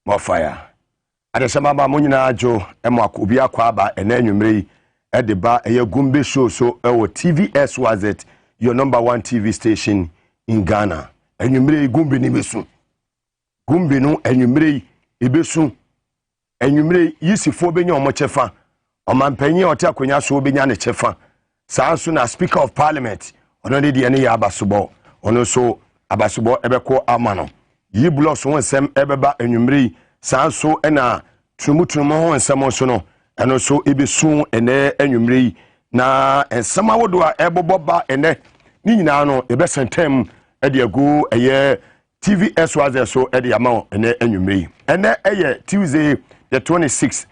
more fire. Adesema ba munyina ajo emo akobi akwaba ena anwumre de ba eye Gumbe show so Tvxyz your number 1 TV station in Ghana. Anwumre Gumbe ni mesu. Gumbe no anwumre ebesu. Anwumre yisifo benya omo chefa. Omampanyi ote akonya so benya ne chefa. Sanso na Speaker of Parliament ono de ne ya abasobo. Ono so abasobo ebeko amano. Yi blocks won sem ebeba anwumre sanso ena trumutumo ho nsem so no eno so ebesu ene anwumre na ensema wodo a eboboba ene ni nyina no ebesentem ede agu eye Tvxyz so ede ama ene anwumre ene eye Tuesday the 26th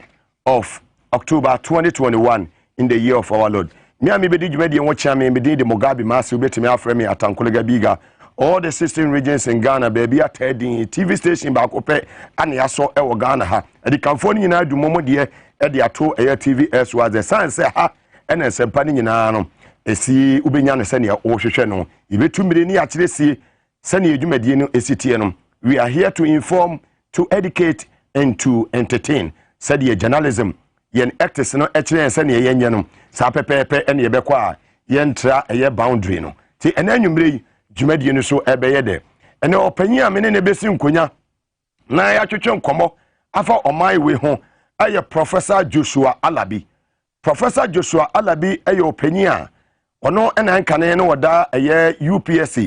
of October 2021 in the year of our Lord. Me am be djumadi won chiame me de Mugabe Master obetimi afremi atankolega biga all the 16 regions in Ghana baby at heading TV station back up and yaso ewo Ghana ha e di kamfo ni nyina du momo de e de ato e Tvxyz san se ha ene sempa ni nyina no esi ubenya no se ne o hwehwe no ibetumire ni akire sie se ne edwumadie no esitie no. We are here to inform, to educate and to entertain. Said the journalism yen actors no ekire se ne yenye no sa pepepe ene yebekwa a yentra eye boundary no ti ene anwumre dwumadie no so ebeye de ene opanyi a mene ne besi nkonya na ya twetwe nkomo afa omai we ho aye Professor Joshua Alabi. Professor Joshua Alabi aye opanyi a ono ena nkane no wada aye UPSC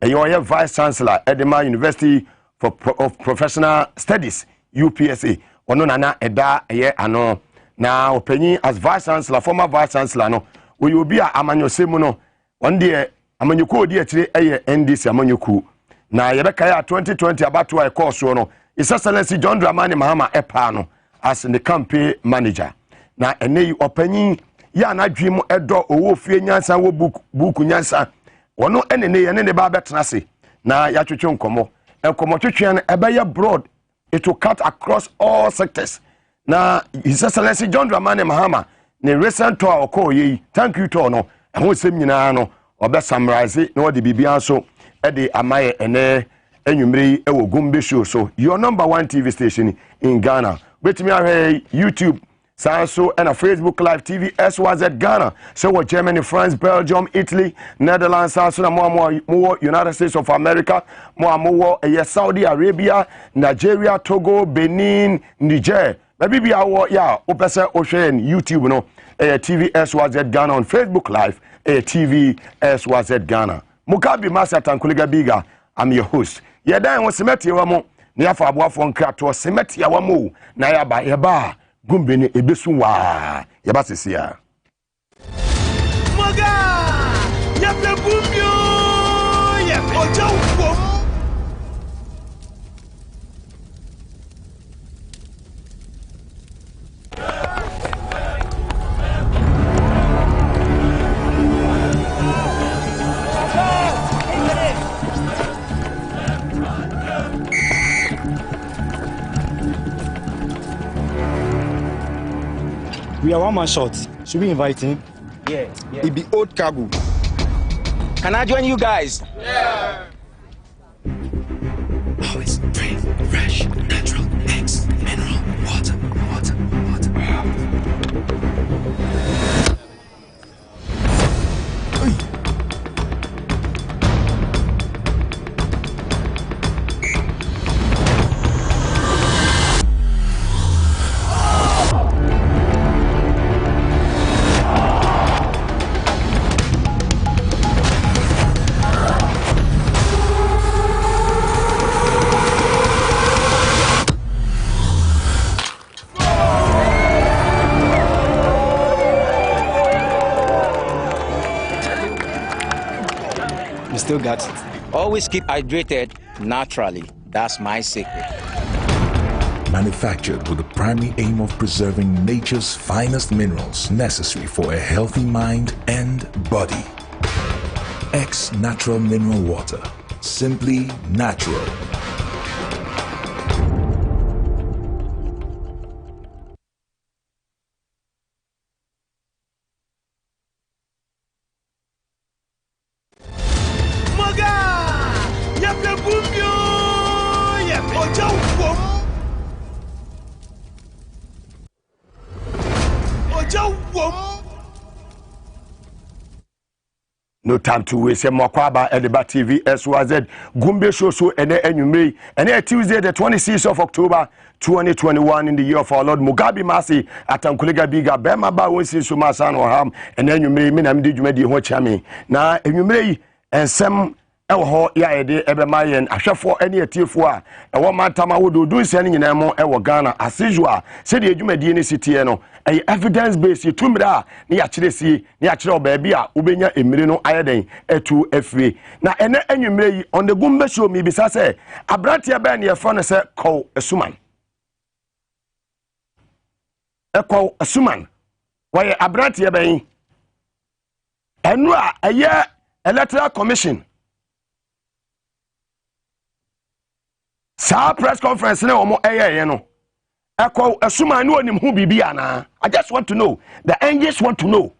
aye Vice Chancellor Edema University of Professional Studies UPSC ono nana eda aye ano na opanyi as Vice Chancellor, former Vice Chancellor no we obi a amanyosemu no one day amanyuku odi akire eye NDC amanyuku na yebeka ya 2020 abato a course no His Excellency John Dramani Mahama epa no as the campaign manager na ene opanyi ya na dwim edo owo fie nyansa wo book nyansa wono enene ye ne ba betenase na ya twetwe nkomo enkomo twetwe na ebeye broad, it will cut across all sectors. Na His Excellency John Dramani Mahama ne recent tour okoye thank you to no ho sem nyina no obe summarize na odi bibia so e de amaye ene anwumre ewo Gumbe show so your number 1 TV station in Ghana. Betimi ahwe YouTube sanso and a Facebook live Tvxyz Ghana. So what Germany, France, Belgium, Italy, Netherlands, sanso na more United States of America, more Saudi Arabia, Nigeria, Togo, Benin, Niger. Maybe be our ya opese ocean YouTube no Tvxyz Ghana on Facebook live Tvxyz Ghana. Mugabe Master Tankuliga Biga, I'm your host. Yeda won semeti wa mo na yafa aboafo nkrato semeti ya wa mo na yaba Gumbe ne ebesu wa yaba sesia. Moga ya pe Gumbio ya pe oja uko. We are one man short. Should we invite him? Yeah. It be old cargo. Can I join you guys? Yeah. Oh, it's free, fresh, natural, X, mineral, water. You still got it. Always keep hydrated naturally. That's my secret. Manufactured with the primary aim of preserving nature's finest minerals necessary for a healthy mind and body. X Natural Mineral Water. Simply natural. Moga ya pe Gumbio ya pe oja uko. No time to waste. Mokwaba Ediba Tvxyz Gumbe show so ene enyumre ene Tuesday the 26th of October 2021 in the year of our Lord Mugabe Masi atankulega biga bema ba wonsi so masan oham ene enyumre me na mde dwumadi ho chiame na enyumre yi ensem ewo ho ya ede ebe mayen ahwefo ene atiefo a ewo mantama wodo du nse ne nyina mo ewo Ghana asejua se de dwumadi ne sitie no evidence based tumira ni ya kiresi ni ya kire obaabi a ubenya emire no ayeden etu afie na ene enwumre yi on the Gumbe show mi bisa se abrante ba ne yefo ne se call asuman call asuman waye abrante ba yi enu a eye electoral commission sa press conference ne omo eye no Eko asuma no onim hu bibia na. I just want to know. The angels want to know.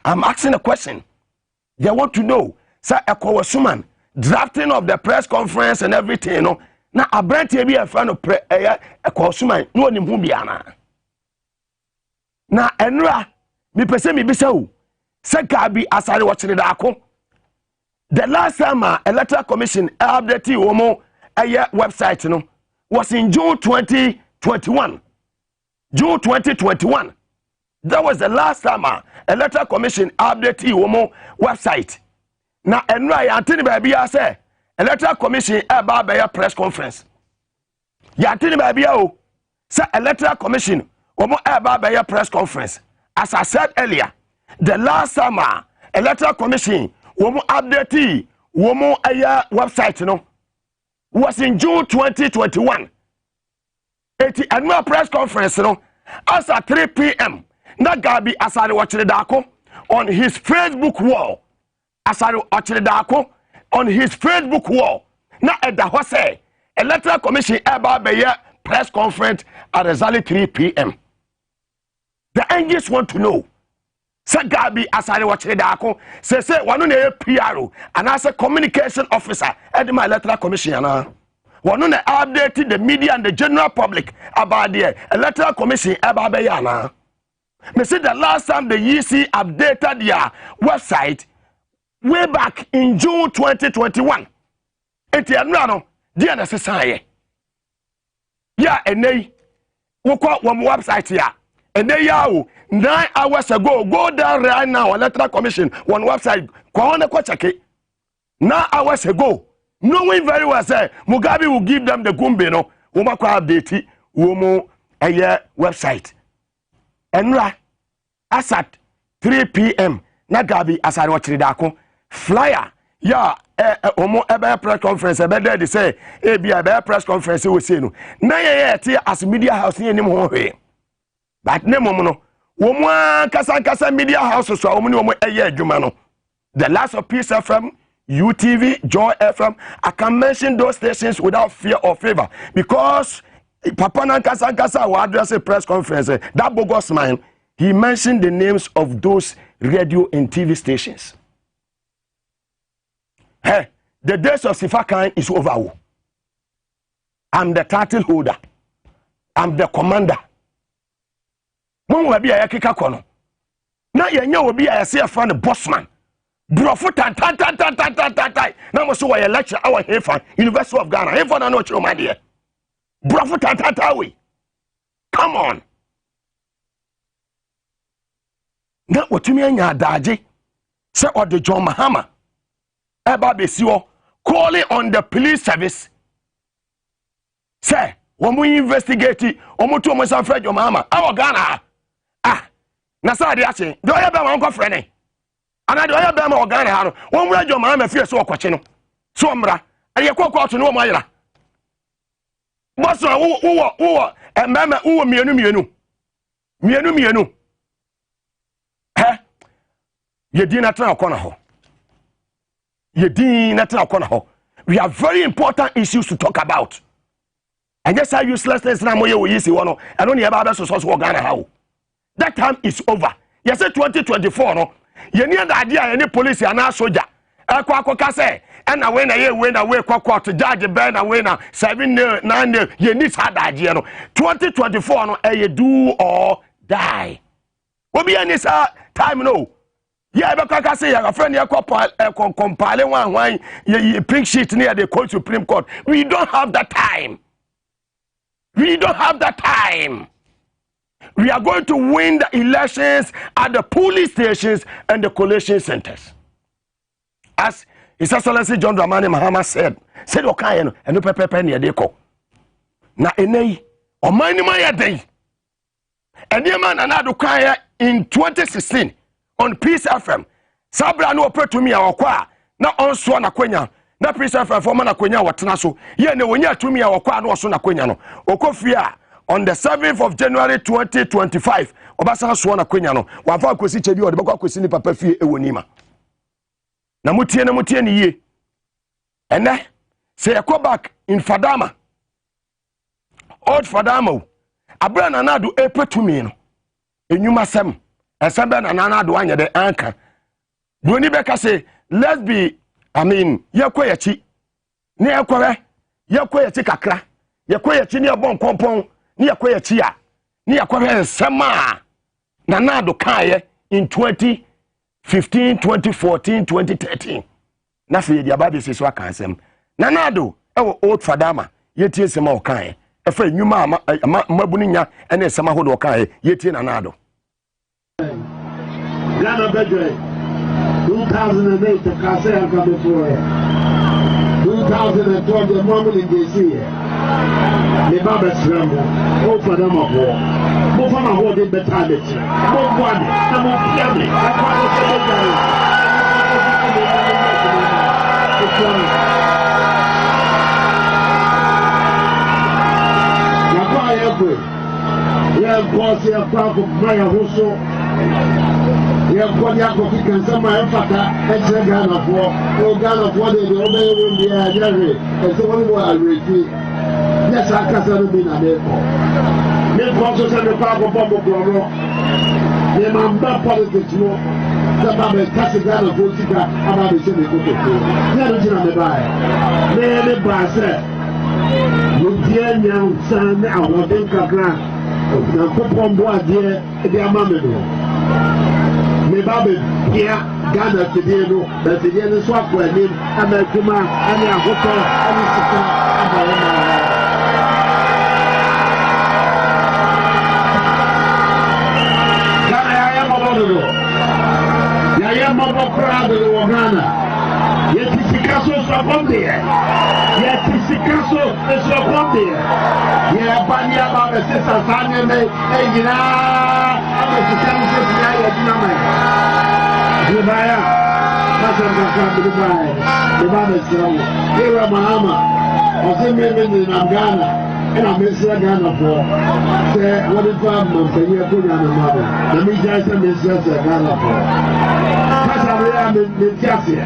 I'm asking a question. They want to know. Sir Eko asuma drafting of the press conference and everything, you know. Na abrantie bi afa no Eko asuma no onim hu bia na. Na enra mi pese mi bisa o. Se gabi asare wo kire da ako. The last time Electoral Commission update womo website no was in June 2021. June 2021. That was the last time Electoral Commission update womo website. Na enra ya antini baby ya say Electoral Commission eba press conference. Ya antini baby ya o say Electoral Commission womo eba press conference. As I said earlier, the last time Electoral Commission womo update womo website no was in June 2021. Eti annual press conference no as at 3 p.m. na Gabi asare watching dako on his Facebook wall. Asare watching dako on his Facebook wall. Na eda ho say Electoral Commission eba beye press conference at exactly 3 p.m. The angels want to know. Say Gabi asare watching dako say wanu na PRO and as a communication officer at the Electoral Commission na one no updated the media and the general public about the Electoral Commission about bayana. Me say the last time the EC updated their website way back in June 2021. Eti anano dia necessary. Ya enei woko wom website ya. Enei ya 9 hours ago go down right now Electoral Commission one website kwa one kwa check 9 hours ago. Knowing very well, say Mugabe will give them the Gumbe, no, Umakwa update, Umo, website. And as at 3 p.m., Nagabi as I watch the flyer, yeah, Omo press conference, I bet they say, ABI press conference, we say no. Na as media house in any more way. But no mono, Woman Kasa media house, so Omo Jumano. The last of Peace FM. UTV, Joy FM, I can mention those stations without fear or favor because Papa Nankasa will address a press conference. That bogus man, he mentioned the names of those radio and TV stations. Hey, the days of Sifakan is over. I'm the title holder. I'm the commander. When will be a kika kono? Now you will be a CFA the boss man. Brofo tan na mo so we lecture our hefa University of Ghana hefa na no chiro my dear brofo tan we come on na otumi anya adaje say ode John Mahama eba besiwo calling on the police service say when we investigate omo to mo san Fred John Mahama our Ghana na sa de ache do ya be ma nko frene ana de oya be ma Ghana ha no won wura John Mahama fie so okwache no so mra aye kokot no mo ayira boso wo emema wo mienu yedin na tra akona ho we have very important issues to talk about and just how uselessness na moye wo yisi wono eno ne eba be so Ghana ha. That time is over. You say 2024 no. You need the idea any police and a soldier. Akwa say and when away court judge ben away na 7-9 you need that idea no. 2024 no you do or die. obi any time no yeah be ka say your friend you compile one pink sheet near the court Supreme Court. We don't have that time. We don't have that time. We are going to win the elections at the polling stations and the collation centers. As His Excellency John Dramani Mahama said okay no eno pepepe ne de ko. Na enei o man ni man day. And the man anado kan in 2016 on Peace FM. Sabra no operate to me awakwa na onso na kwenya. Na Peace FM for man na kwenya watena so. Ye ne wonya to me awakwa na oso na kwenya no. Okofia on the 7th of January 2025 obasa so na kwenya no. Wafa akosi chebi ode bakwa akosi ni papa fie ewonima. Na mutie ni ye. Ene say go back in Fadama. Old Fadama. Abra na nado epetumi no. Enyuma sem. Esembe na nado anya de anka. Doni beka say let's be yekoyachi. Ni yekoyachi kakra. Yekoyachi ni abon kompon. Ni yekoyachi a. Ni yakwe sema. Na nado kaye in 2015, 2014, 2013. Na fe di ababe se so aka asem. Na nado ewo Old Fadama yetie sema okaye. Efe nyuma mabuni nya ene sema hodo okaye yetie na nado. Ghana Bedre 2008 the Kasea come before 2012 the moment in DC the Baba Scramble Old Fadama war Mufama war did better than one family yeah, boss, yeah, crowd of Maya Husso. Yeah, what you have to can some my father, and Ghana for, oh, Ghana for the obey will be a Jerry, and so on will repeat. Yes, I can't be a neighbor. Then process and the power of Bobo Goro. The Mamba politics, no, the Baba Cassagana Politica, about the same good. Never did on the buy. Never buy, sir. You dear young son, I will think of that. Na popon bo ade e dia mamelo me babe bia Ghana tedie no na tedie no so akwa anim amakuma ani agoto ani sika abaye na Ghana ya mabodoro ya mabokra do Ghana yeti sika so bombe yeti sika so bombe yeah, Bani about the sister Sanya me, hey, you know, I'm a sister, Dubai, the Baba Sram, here are Mahama, I say, maybe in Ghana, and I'm Mr. Ghana for, say, what if I'm saying, you're putting on the mother, the media is a Mr. Ghana for. That's how we are in Tiasia.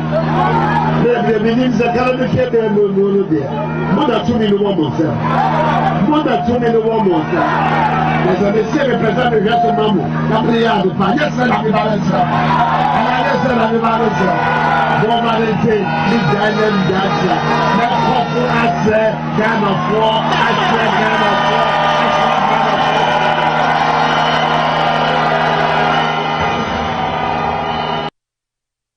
The meanings of Calabria, Mother to me, the woman, sir. Mother to me, the woman, sir. There's a mistake representing the rest of Mamu. Yes, sir, I'm about sir. And I said, I'm about sir. Nobody take the giant dancer. Let's hope for us, Ghana for, Ghana for.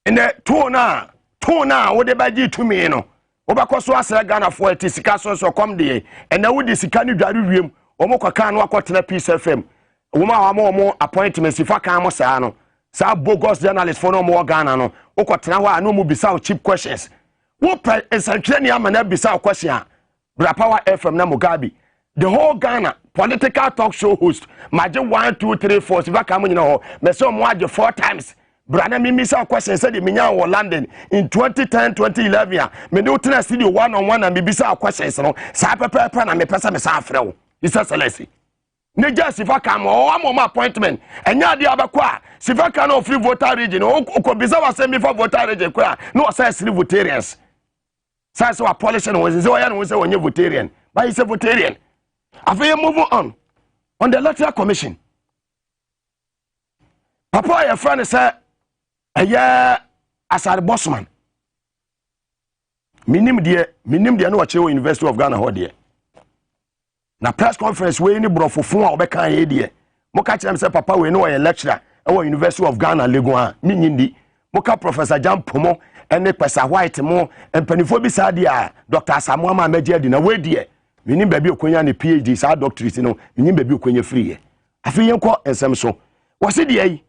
In the tona wo de baji to me no obakoso asra Ghana for sika so come dey and na wo de sika ni dware wiem omokwaka no akotena Peace FM wo appointment sifa kan mo saa no saa bogus journalist for no mo Ghana no okotena ho a no mu bisa cheap questions wo pre essentially amana bisa question Bra Power FM na Mugabe the whole Ghana political talk show host maje 1 2 3 4 sifa kan mo nyina ho me say mo age 4 times Brana me misa question said the minya wo London in 2010 2011 me do tena studio one on one and me bisa questions no sa pepe na me pesa me sa afre wo His Excellency ne just sifa kam o am appointment enya de abakwa sifa kan of free voter region o ko bisa wa send me for voter region kwa no say free votarians say so abolition was say no say wonye votarian but he say votarian after move on the Electoral Commission papa your friend say asar Bosman minim de no wache University of Ghana ho de na press conference we ni brofofo a obeka ye de mo ka kire me say papa we no lecturer our University of Ghana Legon Minindi Moka Professor Jam Pomo and the Pesa White Mo and Penifo Sadia Dr. Samuama Media Dina way dear meaning baby Okonya ni PhD sa doctorate no meaning baby Okonya free afi yenko ensem so was it the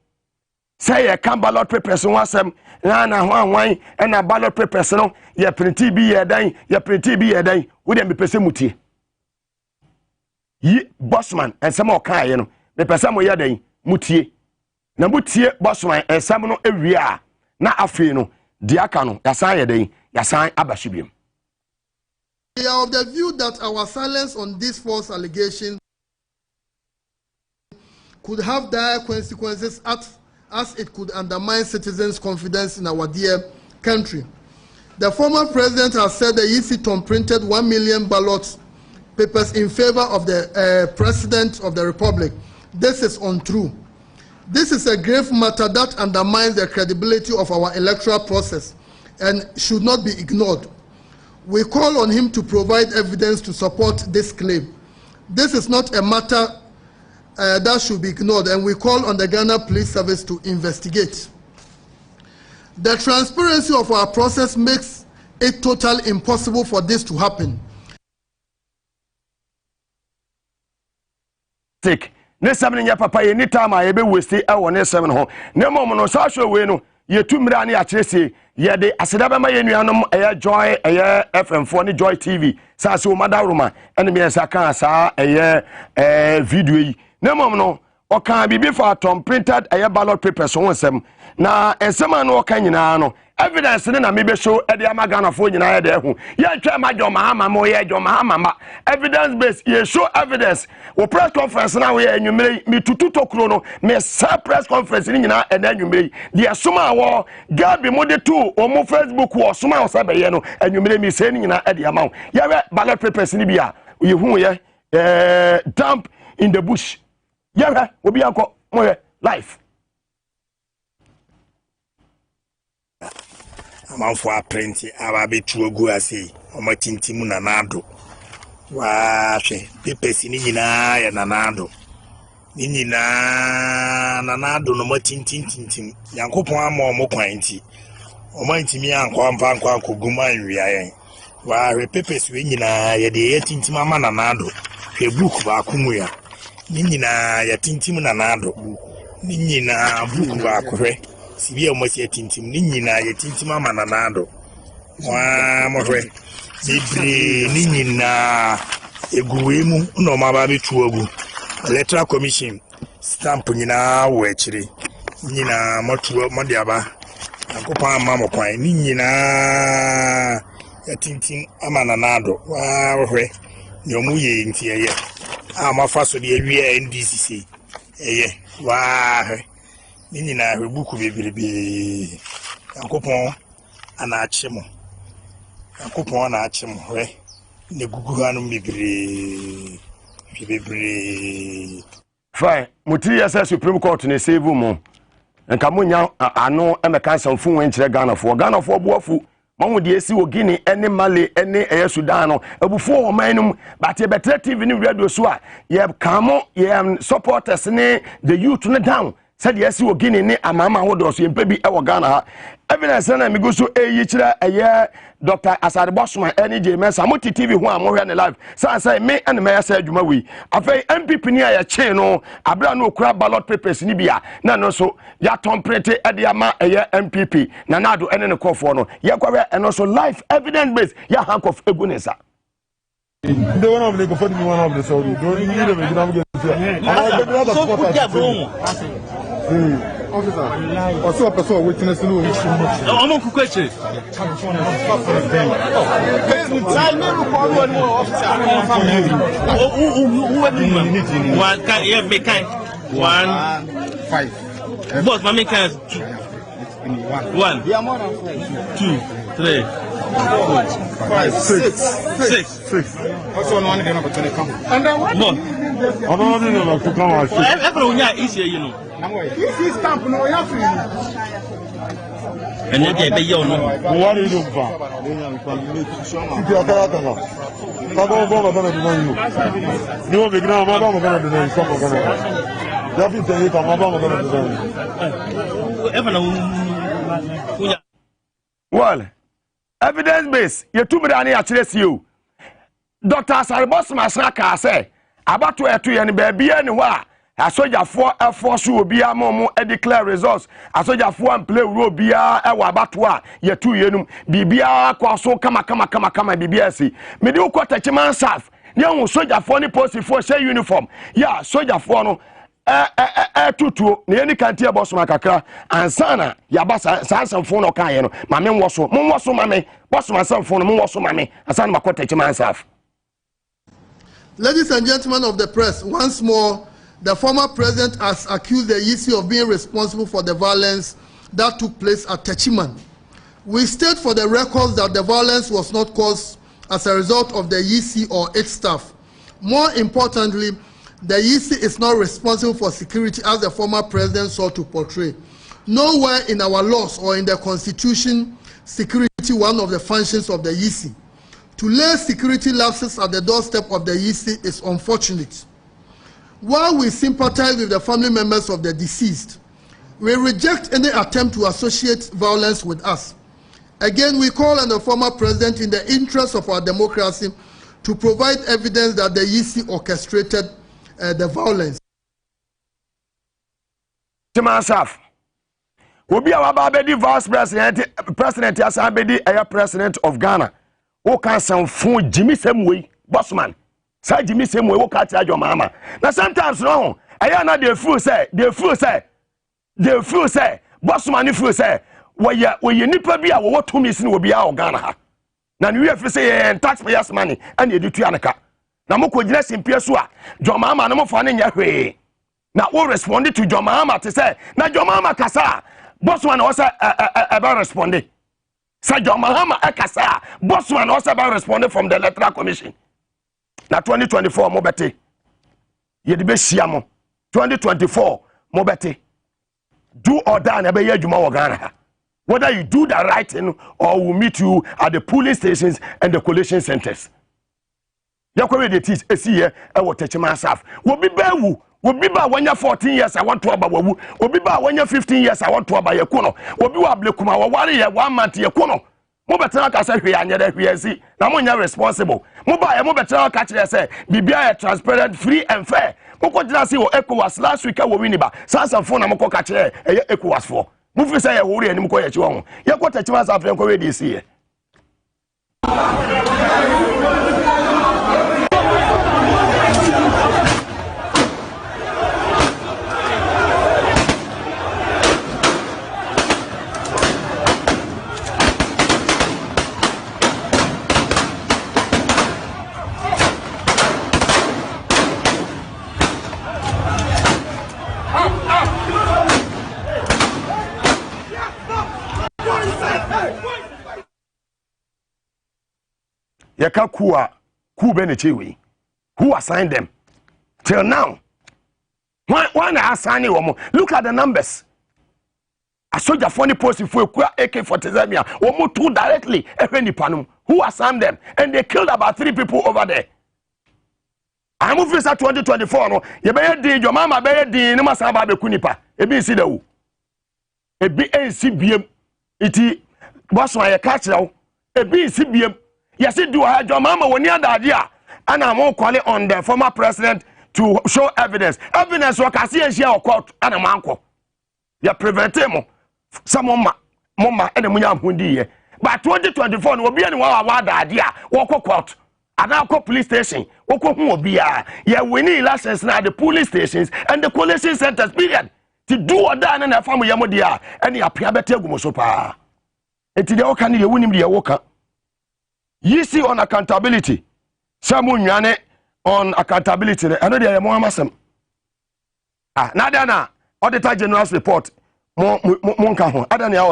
say a can ballot papers on wasem na hwan and a ballot papers no ye printi bi ye dan we dem be pese mutie yi bossman ensem o kan ye no me pese mo ye dan mutie na mutie bossman ensem no ewie a na afi no diaka no yasan ye dan yasan abashibiem. We are of the view that our silence on these false allegations could have dire consequences as it could undermine citizens' confidence in our dear country. The former president has said the EC printed 1 million ballot papers in favor of the president of the republic. This is untrue. This is a grave matter that undermines the credibility of our electoral process and should not be ignored. We call on him to provide evidence to support this claim. This is not a matter that should be ignored, and we call on the Ghana Police Service to investigate. The transparency of our process makes it totally impossible for this to happen. Ne seven ya papa ye ni time a ye be waste e won seven ho ne mom no so hwe we no ye tumira ne ya kirese ye de asedaba ma ye nuanom eye Joy eye FM4 ne Joy TV sa se o madaruma ene me yesa kan sa eye video yi ne mom no o kan bibi for atom printed eye ballot papers won sem na ensema no o kan nyina no evidence ne na me be show e de amagana fo nyina ye de hu ye twa ma jo mahama mo ye jo mahama evidence based ye show evidence wo press conference na we anwumere me tutu tokuro no me sa press conference ni nyina e na anwumere de soma wo gabi mo de tu o mo Facebook wo soma wo sa be ye no anwumere me se ni nyina e de ama wo ye ballot papers ni bia ye hu ye dump in the bush ye obi anko mo ye life amanfo aprenti ababetu ogu ase omatintimu na nado wa hwe pepesi ni nyina ya nanado ni nyina nanado no matintintintim yankopon ama omo kwanti omantimi anko amfa anko akoguma anwia yen wa hwe pepesi we nyina ya de yatintim ama nanado hwe book ba akumu ya ni nyina ya tintim nanado ni nyina book ba akohwe sibia omosi yatintim ni nyina yatintim ama nanado wa mohwe Bibre ni nyina eguwemu no maba betu ogu Electoral Commission stamp nyina wo ekire nyina matuo modiaba akopa amamo kwan ni nyina yatintim ama nanado wa wohwe ni omu ye ntieye amafa so de awie NDCC eye wa ni nyina hwebuku bebrebe akopon ana achemo akopon na achim hwe ne gugu hanu bebre fine mutiri yasa Supreme Court ne save mu nka munya ano emeka sanfu wen kire Ghana fo buafu mamu de esi ogini ene male ene eye Sudan no abufu o manum but ye better TV ni radio so a ye kamo ye supporters ne the youth ne down said yes we gini ni amama hodo so yempa bi e wo Ghana ha evidence na mi go so eyi kire eye Dr. Asade Bosman NJ Mensa moti TV ho amohwe ne live say me and me say adwuma wi afei MPP ni ya che no abra no okura ballot papers ni bia na no so ya tomprete e de ama eye MPP na nado ene ne kofo no ye kwawe eno so live evidence based ya handcuff egunesa. The one of the go for the one of the Saudi. Don't need them to get so put that room. Officer, also a person witness no. I'm on question. I never call one more officer. One can you make 1 5. Boss, my make 1. Yeah, more than 2 3 5 6. Also, one going to come. And then what? No. I don't know to come out. Everyone is here, you know. If you stamp, no, you have to. And then they you know. What are you doing? If you are going to you. You will be going to Well, evidence base, you two me ani actually see you. Dr. Saribos Masaka say, about to etu yani baby anywhere. A soldier for a force will be a momo and declare results. A soldier for and play will be a wabatwa, ye two yenum, bibia, kwaso, kama, BBSC. Medio quarter chairman staff. Young soldier for any post for say uniform. Yeah, soldier for no. Tutu, ni any can't hear boss makaka, and sana, yabasa, sans phone or kayano. Mammy was so, mammy, boss myself for no was so mammy, and son makota chairman staff. Ladies and gentlemen of the press, once more, the former president has accused the EC of being responsible for the violence that took place at Techiman. We state for the records that the violence was not caused as a result of the EC or its staff. More importantly, the EC is not responsible for security as the former president sought to portray. Nowhere in our laws or in the constitution, security one of the functions of the EC. To lay security lapses at the doorstep of the EC is unfortunate. While we sympathize with the family members of the deceased, we reject any attempt to associate violence with us. Again, we call on the former president in the interest of our democracy to provide evidence that the EC orchestrated the violence. Timasaf, will be our baby vice president, president of Ghana. Who can sound phone Jimmy same way, bossman. Say Jimmy same way, who can't tell your mama. Now sometimes no, I am not the fool say, bossman if you say, where you nipper be our what 2 missing will be our Ghana. Now you have to say taxpayers' money and you do Tianaka. Now Moko dress in Piesua, your mama no more finding your way. Now who responded to your mama to say, now your mama Kasa, bossman also about responded. Say your mama Ekasa, bossman also about responded from the Electoral Commission. Now 2024 mobete. Ye the best siamo. 2024 mobete. Do or die never hear Juma Ghana. Whether you do the right thing or we'll meet you at the polling stations and the collation centers. Yakwe de teach a year I will touch myself. Will be bewu. Will be by when you're 14 years I want to about will be by when you're 15 years I want to about your kono. Will be wa blekuma warrior 1 month your kono. Mobetana ka say hwe anyede hwe asi na monya responsible mobile mobetana ka kire say bibia transparent free and fair moko dina say o ECOWAS last week wo winiba sansan phone na moko ka kire ECOWAS for mo fi say ye hori ani moko ye chi won ye ko tachi ma sa fe ko we dey see ye Yaka ku benechewe. Who assigned them? Till now. Why not assign you? Look at the numbers. A soldier funny post if we AK-47 Omo two directly who assigned them and they killed about 3 people over there. I'm moving to 2024 no. You better din your mama better din no masaba be kunipa. Ebi si da wo. Ebi ensi biem. Iti boss wa ye catch now. Ebi ensi biem. Yes, it do have your mama when you had the idea. And I'm more calling on the former president to show evidence. Evidence what I see and share court and a manco. You prevent him. Some mama and the munya hundi. But 2024 will be anyone about the idea. Walk court. And now police station. Walk will be yeah, we need license now the police stations and the collation centers, period. To do or done in a family yamodia and the appear better gumosopa. And today, what can you win him the walker? You see on accountability. Someone on accountability. I know they are more massam. Nadana, Auditor General's report. Adana,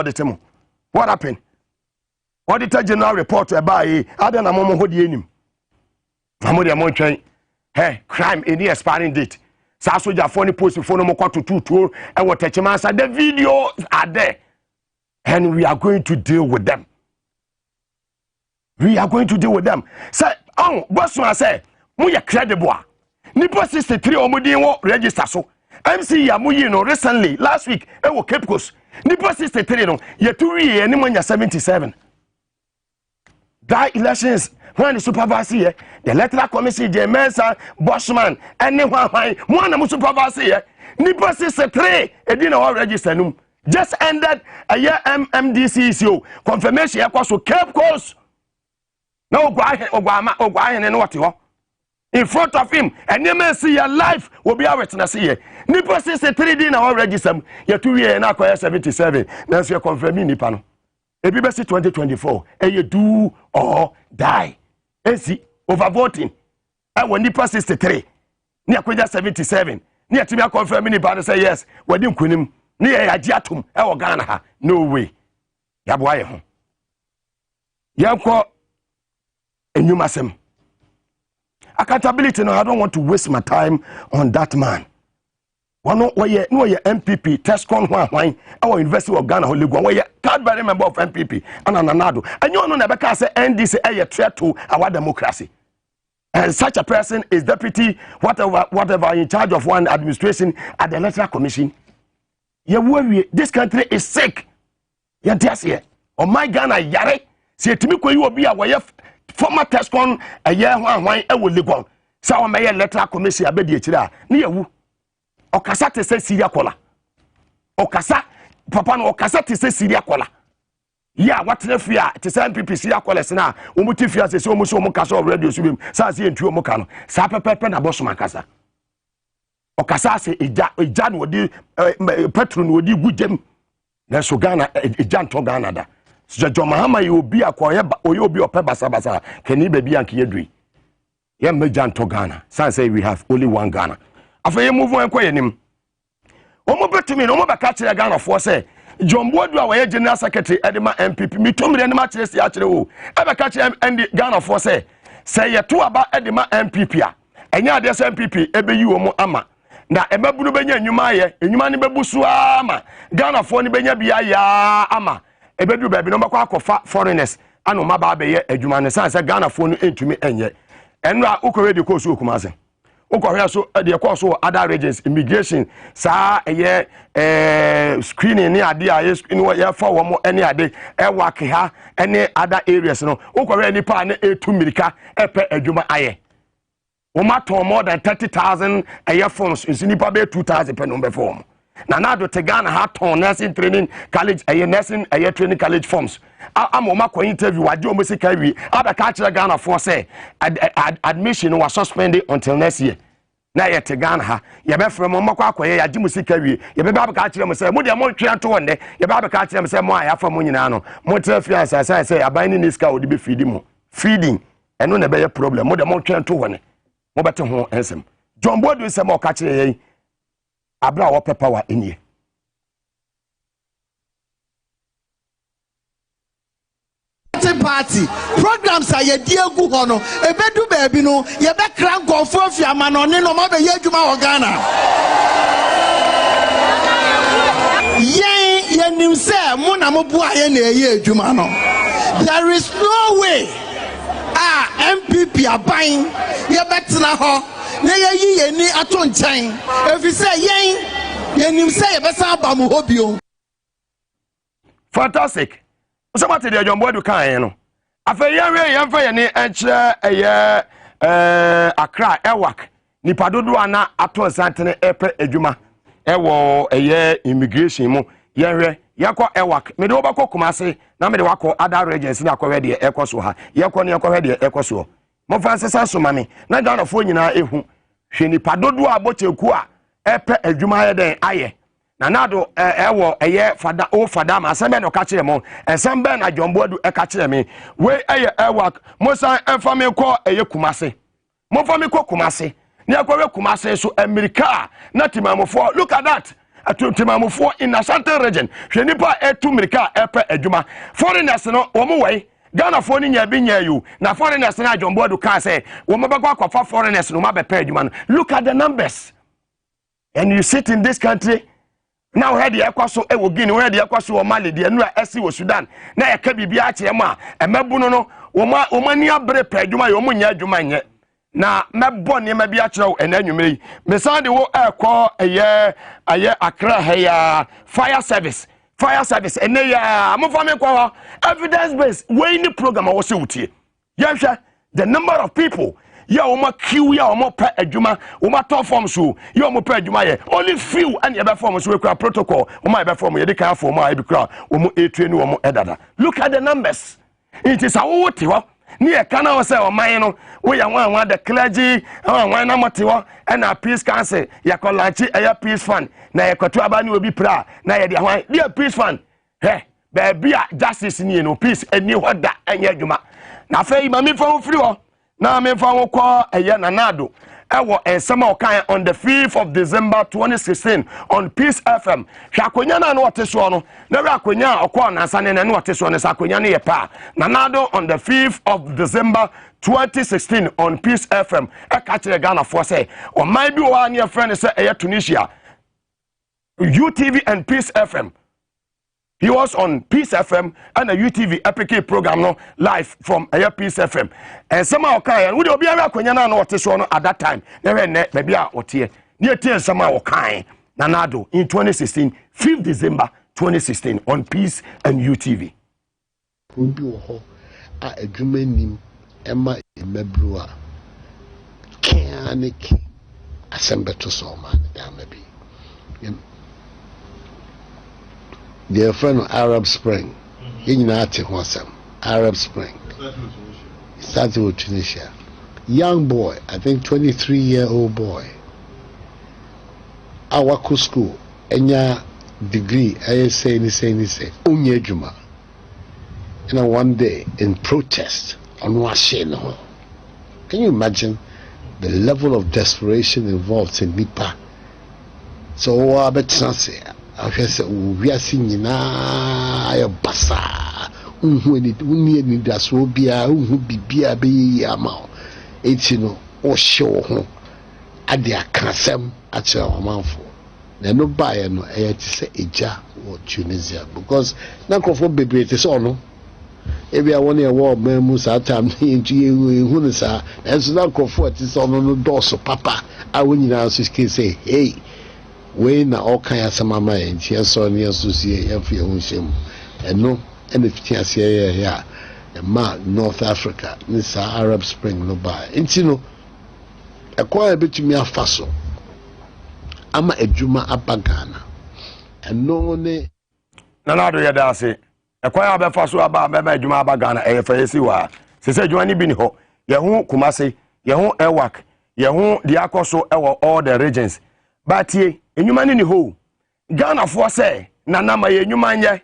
what happened? Auditor General report about Adana Momo Hodienim. Mamodia Montrain. Hey, crime in the expiring date. Sasoja phone post phone moko to 2 and what touch man said the videos are there. And we are going to deal with them. We are going to deal with them. Say, boss man say, we are credible. Nipo 63 omudi wo register so. MC ya mu yi no recently last week e wo Cape Coast nipa 63 no ye to wie ni manya 77 that elections when the supervisor here the electoral commission the Mensa Bushman any hwan mo na mo supervisor here nipa 63 edi na register num just ended a year MMDCCO confirmation yakwaso Cape Coast na ogwa no what ho in front of him and you may see your life will be our witness here nipa 63 din na register ye 2 year na akoya 77 na so confirm nipa no e bi be 2024 e ye do or die esi overvoting e won nipa 63 ni akoya 77 ni atimi confirm nipa no say yes wadi nkunim ni ye agi atom e wo Ghana ha no way ya boa ye ho yanko enyumasem accountability. No, I don't want to waste my time on that man. One no MPP test con wine our University of Ghana Holy Gwan where can't be member of MPP and another. And you know never can say NDC a threat to our democracy. And such a person is deputy whatever in charge of one administration at the Electoral Commission. This country is sick. Here. Oh my Ghana yare. See to me you will be aware former test con a year one e will live on. So may Electoral Commission abedi chira. Ni yewu. Okasa te se Syria kola. Okasa papa no okasa te se Syria kola. Ya watene fia te se MPP Syria kola se na omuti fia se omu so omu kasa of radio subim. Sa se entu omu ka no. Sa pepepe na boss man kasa. Okasa se eja no di petrol no di gudem. Na so Ghana eja nto Ghana da. So John Mahama you obi akoye obi ope basa keni baby anke yedui ye meja nto Ghana san say we have only one Ghana afa ye move on koye nim omo betumi no omo baka kire Ghana for say John Bodu a general secretary edema MPP mi tomire ne ma kire si a kire wo e baka kire Ghana for say ye to aba edema MPP a enya ade say MPP ebeyi wo mu ama na emabunu benya enwuma ye enwuma ne bebusu ama Ghana for ne benya bia ya ama ebedu baby no makwa akofa foreigners anu maba abeye adwuma ne san se Ghana fo no entumi enye enra ukore de ko so kumase ukore so de ko so other regions immigration sa eye screening ni ade aye screening ye fa wo mo ene ade e wake ha ene other areas no ukore ni pa na etu mirika epe adwuma aye wo maton more than 30,000 aye forms insinipa be 2,000 pe no be form na do te Ghana ha ton nursing training college nursing training college forms amoma ko interview waje o musika wi abeka kire Ghana for say admission was suspended until next year na ye te Ghana ha ye be frem mo makwa akoye ya ji musika wi ye be abeka kire mo say mo de mo twa to wonde ye be abeka kire mo say mo aya fa mo nyina no mo tre fi asasa say aban ni niska odi be feed mo feeding eno na be ye problem mo de mo twa to wonde mo bete ho ensem John Bodu say mo ka kire ye abra wo power enie party programs are ye die gu ho no ebedu baabi no ye be kra nkofo afiama no ne no ma be ye adwuma wo Ghana ye nim say mo na mo bu aye na ye adwuma no there is no way MPP aban ye betena ho na ye ni ato nchen efi say ye nim say ye be san ba mo hobio fantastic somebody dey John Bodu kan no afa ye fa ye ni enchire eye Accra ewak nipa dodo ana ato santene epe adwuma ewo eye immigration mu ye yakọ ewak me de obakọ Kumase na me de wakọ other regions na akọ de ekoso ha yakọ ne yakọ de ekoso mo fansesa so mame na Ghana fo nyina ehu hwe nipa dodo abocheku a epe adwuma ye den aye na nado ewo eye fada ma sembe no ka kire mo ensembe na John Bodu e ka kire me we eye ewak mo san enfa me ko eye Kumase mo fa me ko Kumase ne yakọ we Kumase so America na timamofo look at that atuntimamofo in Ashanti region hwe nipa etu America epe adwuma foreigners no wo mo we Ghana fo ni nya bi nya yu na foreigners na John Bodu ka say wo mabakwa kwafa foreigners no mabepe adwuma no look at the numbers and you sit in this country now head the ekwaso e wo Guinea head the ekwaso wo Mali de enu a esi wo Sudan na ye ka bibia a kire mu a emabu no wo mani abre pe adwuma yo mo nya adwuma nye na mebɔ nneɛma bi akyerɛw ɛna nwumere me san de wo ɛkɔ ɛyɛ Accra ya fire service ɛnɛ ya amofa me kɔ evidence based wey ni program a wo se wutie yɛhwɛ the number of people ya omo queue ya omo pa adwuma omo top form so ya omo pa adwuma ye only few and ebe form so we kura protocol omo ebe form ye de kan form a ebe kura omo etrenu omo edada look at the numbers it is awo te ho ni e kana wo say oman no we ya wan the clergy wan na mote ho and a peace council ya ko launch e peace fund na ye kwato aba ni obi pra na ye de hwan the peace fund he baby a justice ni no peace eni ho da anya adwuma na afei mami fa wo free ho na me fa wo kwa eye nanado ewo ensema okan on the 5th of December 2016 on Peace FM hwakonya na wote so no na hwakonya okwa na asane na wote so no sakonya ne ye pa nanado on the 5th of December 2016 on Peace FM e ka kire Ghana for say o man bi wa ne friend say eye Tunisia UTV and Peace FM. He was on Peace FM and a UTV epic program no live from Peace FM. And somehow okay, we obi ara kwanya na what so no at that time. Never net baby a otie. Near ten somehow okay. Nanado in 2016, 5th December 2016 on Peace and UTV. Obi wo ho a adwuma nim ema emebruwa. Kanik asembeto so man da maybe. Their friend of Arab Spring, Arab Spring. Started with Tunisia. Young boy, I think 23-year-old boy. Awaku school, enya degree, I say, Unye Juma. And one day in protest on Washington. Can you imagine the level of desperation involved in Nipa? So I bet say. I say we are singing na basa unhu ni das wo bia unhu bibia be ama etino o show ho ade akasem a kire omanfo na no bae no e ti say eja wo Tunisia because na krofo bebre te so no e bia won e wo mamu sa tam nti ehu ne sa enso na krofo ti so no doso papa a wonyina so say hey we na all kind of mama and here so near associate and no and the fitias here North Africa this Arab Spring no by intino a quite bit to me a faso ama ejuma abagana and no ne nanado ya dase a quite a faso about ejuma abagana e fesi wa se se ejuma ni bi ni ho ye hu Kumasi ye hu Ewak ye hu Diakoso ewo all the regions but ye enyuma ni ho Ghana for say na na ma enyuma nye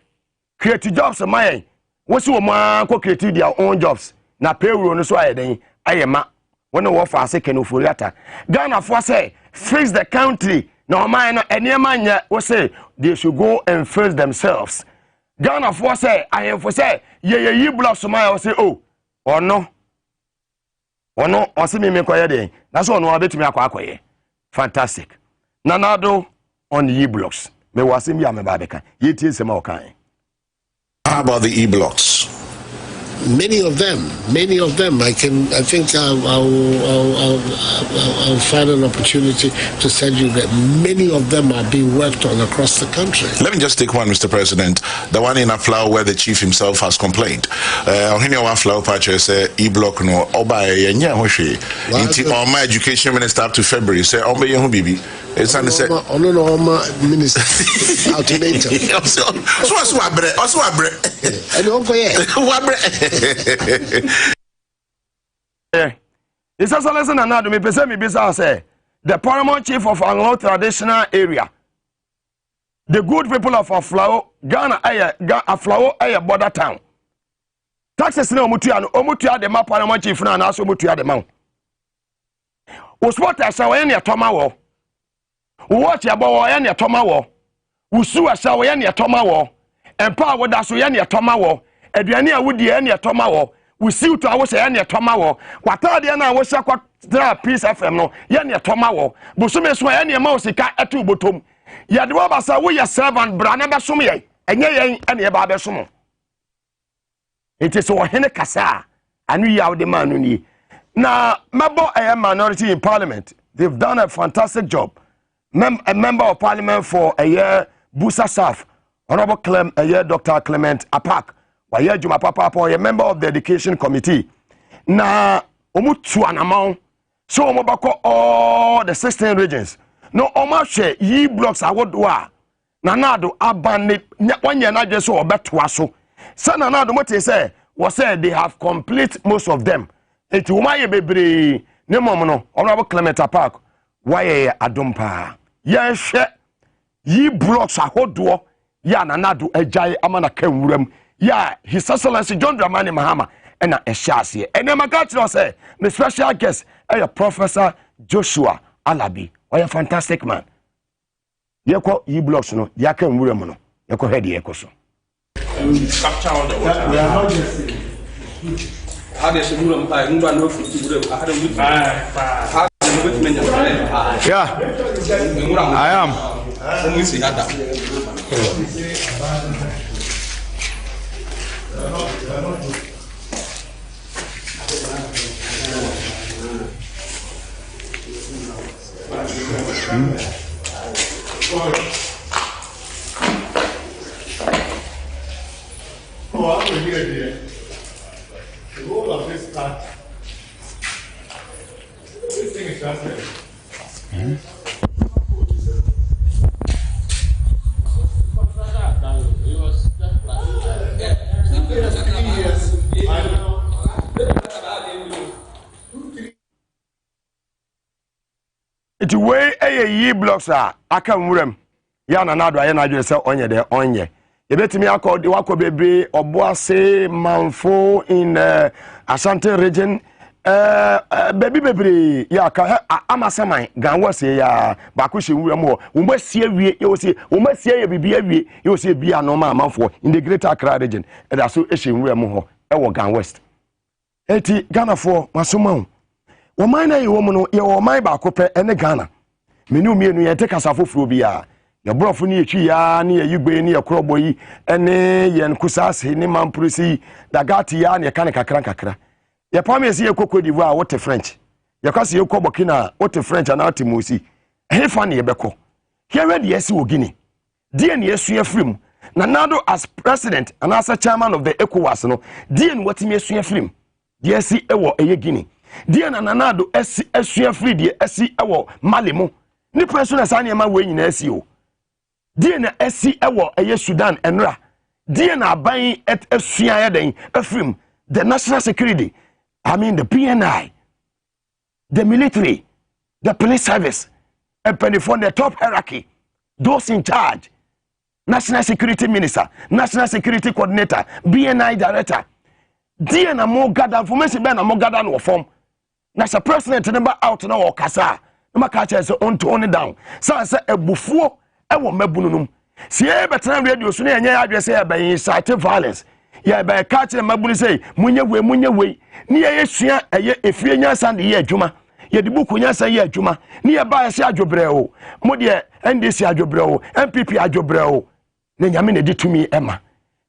create jobs ma wo si wo ma ko create their own jobs na payroll no so ayeden ayema wona wo fa ase kenoforiata Ghana for say fix the country na o man no enema nye wo say they should go and fix themselves Ghana for say I for say ye blocks ma wo say oh ono o se me koye den na so ono abetumi akoye fantastic Nanado on the e-blocks. Me wasim ya me babeka. Yeti sema okan. How about the e-blocks? Many of them. I think I'll find an opportunity to send you that many of them are being worked on across the country. Let me just take one, Mr. President. The one in Aflao where the chief himself has complained. Aflao Pache say e-block no oba yenya hoshi. Inti my education minister up to February say oba yehu bibi. It's an say minister ultimatum. So abre. And don't It's also lesson another me pese me bisa say the paramount chief of Anglo traditional area, the good people of Aflao, Ghana Aflao border town. Taxes na omutua de ma paramount chief na na so omutua de ma. O sport asawo ye ne atoma wo. O watch abo ye ne atoma wo. Usu asawo ye ne atoma wo. Empa wo da so ye ne atoma wo. Aduane a wodi ye ne atoma wo. Usiu to awo se ye ne atoma wo. Kwata de na wo sha kwatra Peace FM no ye ne atoma wo. Busume so ye ne ma osika etu botom. Ye de wo basa wo ye servant bra na besom ye. Enye ye ene ye ba besom. It is so hene kasa anu ya wo de man no ni. Now, member a minority in parliament, they've done a fantastic job. A member of parliament for a year, Busa South, Honorable Dr. Clement Apak, Waya Juma Papa, a member of the education committee. Now, Omutu Anamon, so Omobako all the 16 regions. No, Omashe, ye blocks are what do are. Nanado, Abandit, 1 year not just so or betwaso. Son Nanado, what they say, was said they have complete most of them. It umaye bebre, no mono, Honorable Clement Apak, why Adumpa. Yes, ye blocks are hot door, ya Nanado, a jay amana kemurem, ya, His Excellency John Dramani Mahama. And a shasi. And then my God say, my special guest, Professor Joshua Alabi, or a fantastic man. Yako ye blocks no, Yaka Muramono, Yako head Yakoso. Capture all the water. We are not just how does the rule of I don't know if yeah, I am. Oh, I'm here. The whole of this plant. This thing is transparent. It's way a ye blocks are. I can rem. Yana Nado, I know yourself on ye there on ye. You bet me, I call the Wako Baby or Boise Manfo in Ashanti region. Baby, ya Amasamai, Ganwasi, ya Bakushi, we must see you see, we must see a baby, you see, be a normal Manfo in the greater Accra region, and that's so issue we are more, our Gan West. 80 Ghana for Masumon. Womana you woman, your my bacope and the Ghana. Menu me, you take us off of Rubia. Your brother near Chia, near you be near Crowboy, and Yan Kusas, ni Mamprisi, Dagati, and your Kanaka Krankakra. Your promise here, Coco d'Ivoire, what a French. Your cousin, you Cobokina, what a French and Altimusi. Hey, funny, Beko. Here, ready, yes, Guinea. Dear, yes, you are free. Nanado as president and as a chairman of the ECOWAS, no, dear, what me, yes, you are free. Yes, see, a Guinea. Dear Nanado, S.C. free, dear S.C. Malimo. Ni person as I am away in S.C.O. Dear na S.C. a Sudan and Ra. Dear na buying at S.C. a film, the national security, I mean the PNI, the military, the police service, and from the top hierarchy, those in charge, national security minister, national security coordinator, BNI director. Dear na more gather information, Ben, more gather no form. Na sa president number out na o kasa na maka cha se on tone down sa se ebufuo e wo mabununum se e betra radio so na enye adwese e ban incite violence ya ba ka cha mabunu sei munye we ni ye sua eye efie nya san de ye adwuma ye de buku nya san ye adwuma ni ye ba se adwobre o mo de NDC adwobre o MPP adwobre o na nyame na di tumi ema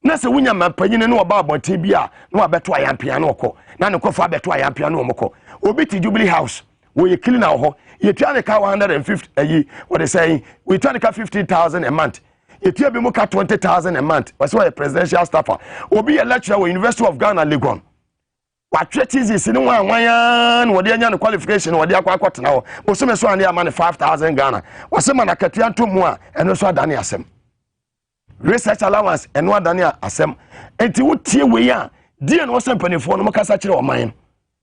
na se wunya mapanyine no oba abonte bia na wabeto ayampia na okọ na ne kofa abeto ayampia na omokọ obi ti Jubilee House we ye clean out ho ye tua ne ka 150 what they saying we tua ne ka 50,000 a month ye tua bi mo ka 20,000 a month was why a presidential staffer obi a lecturer with University of Ghana Legon wa Tvxyz ni wan wo de anya ne qualification wo de akwa na ho wo so me so ane ama ne 5,000 Ghana wo se mana katua nto mu a eno so adane asem research allowance eno adane asem enti wo tie we ya die no so mpanifo no makasa kire o man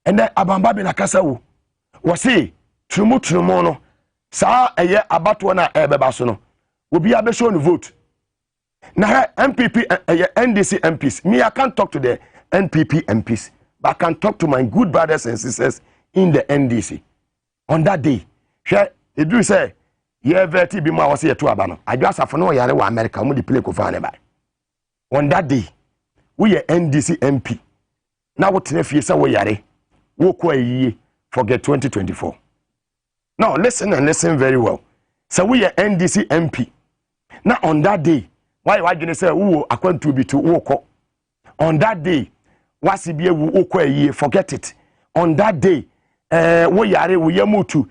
and then abamba be na kasa wo say trumu no sa eye abato na ebeba so no obi abesho no vote na MPP NDC MPs me I can't talk to the NPP MPs but I can talk to my good brothers and sisters in the NDC on that day she e do say ye verti bi ma wose yeto aba no adwasafo no yare wa America mu di play ko fa ne ba on that day we NDC MP na wo tene fie say wo yare forget 2024. Now listen and listen very well. So we are NDC MP. Now on that day, why you say who according to be to woko? On that day, what's be forget it. On that day, wo yare wo yamutu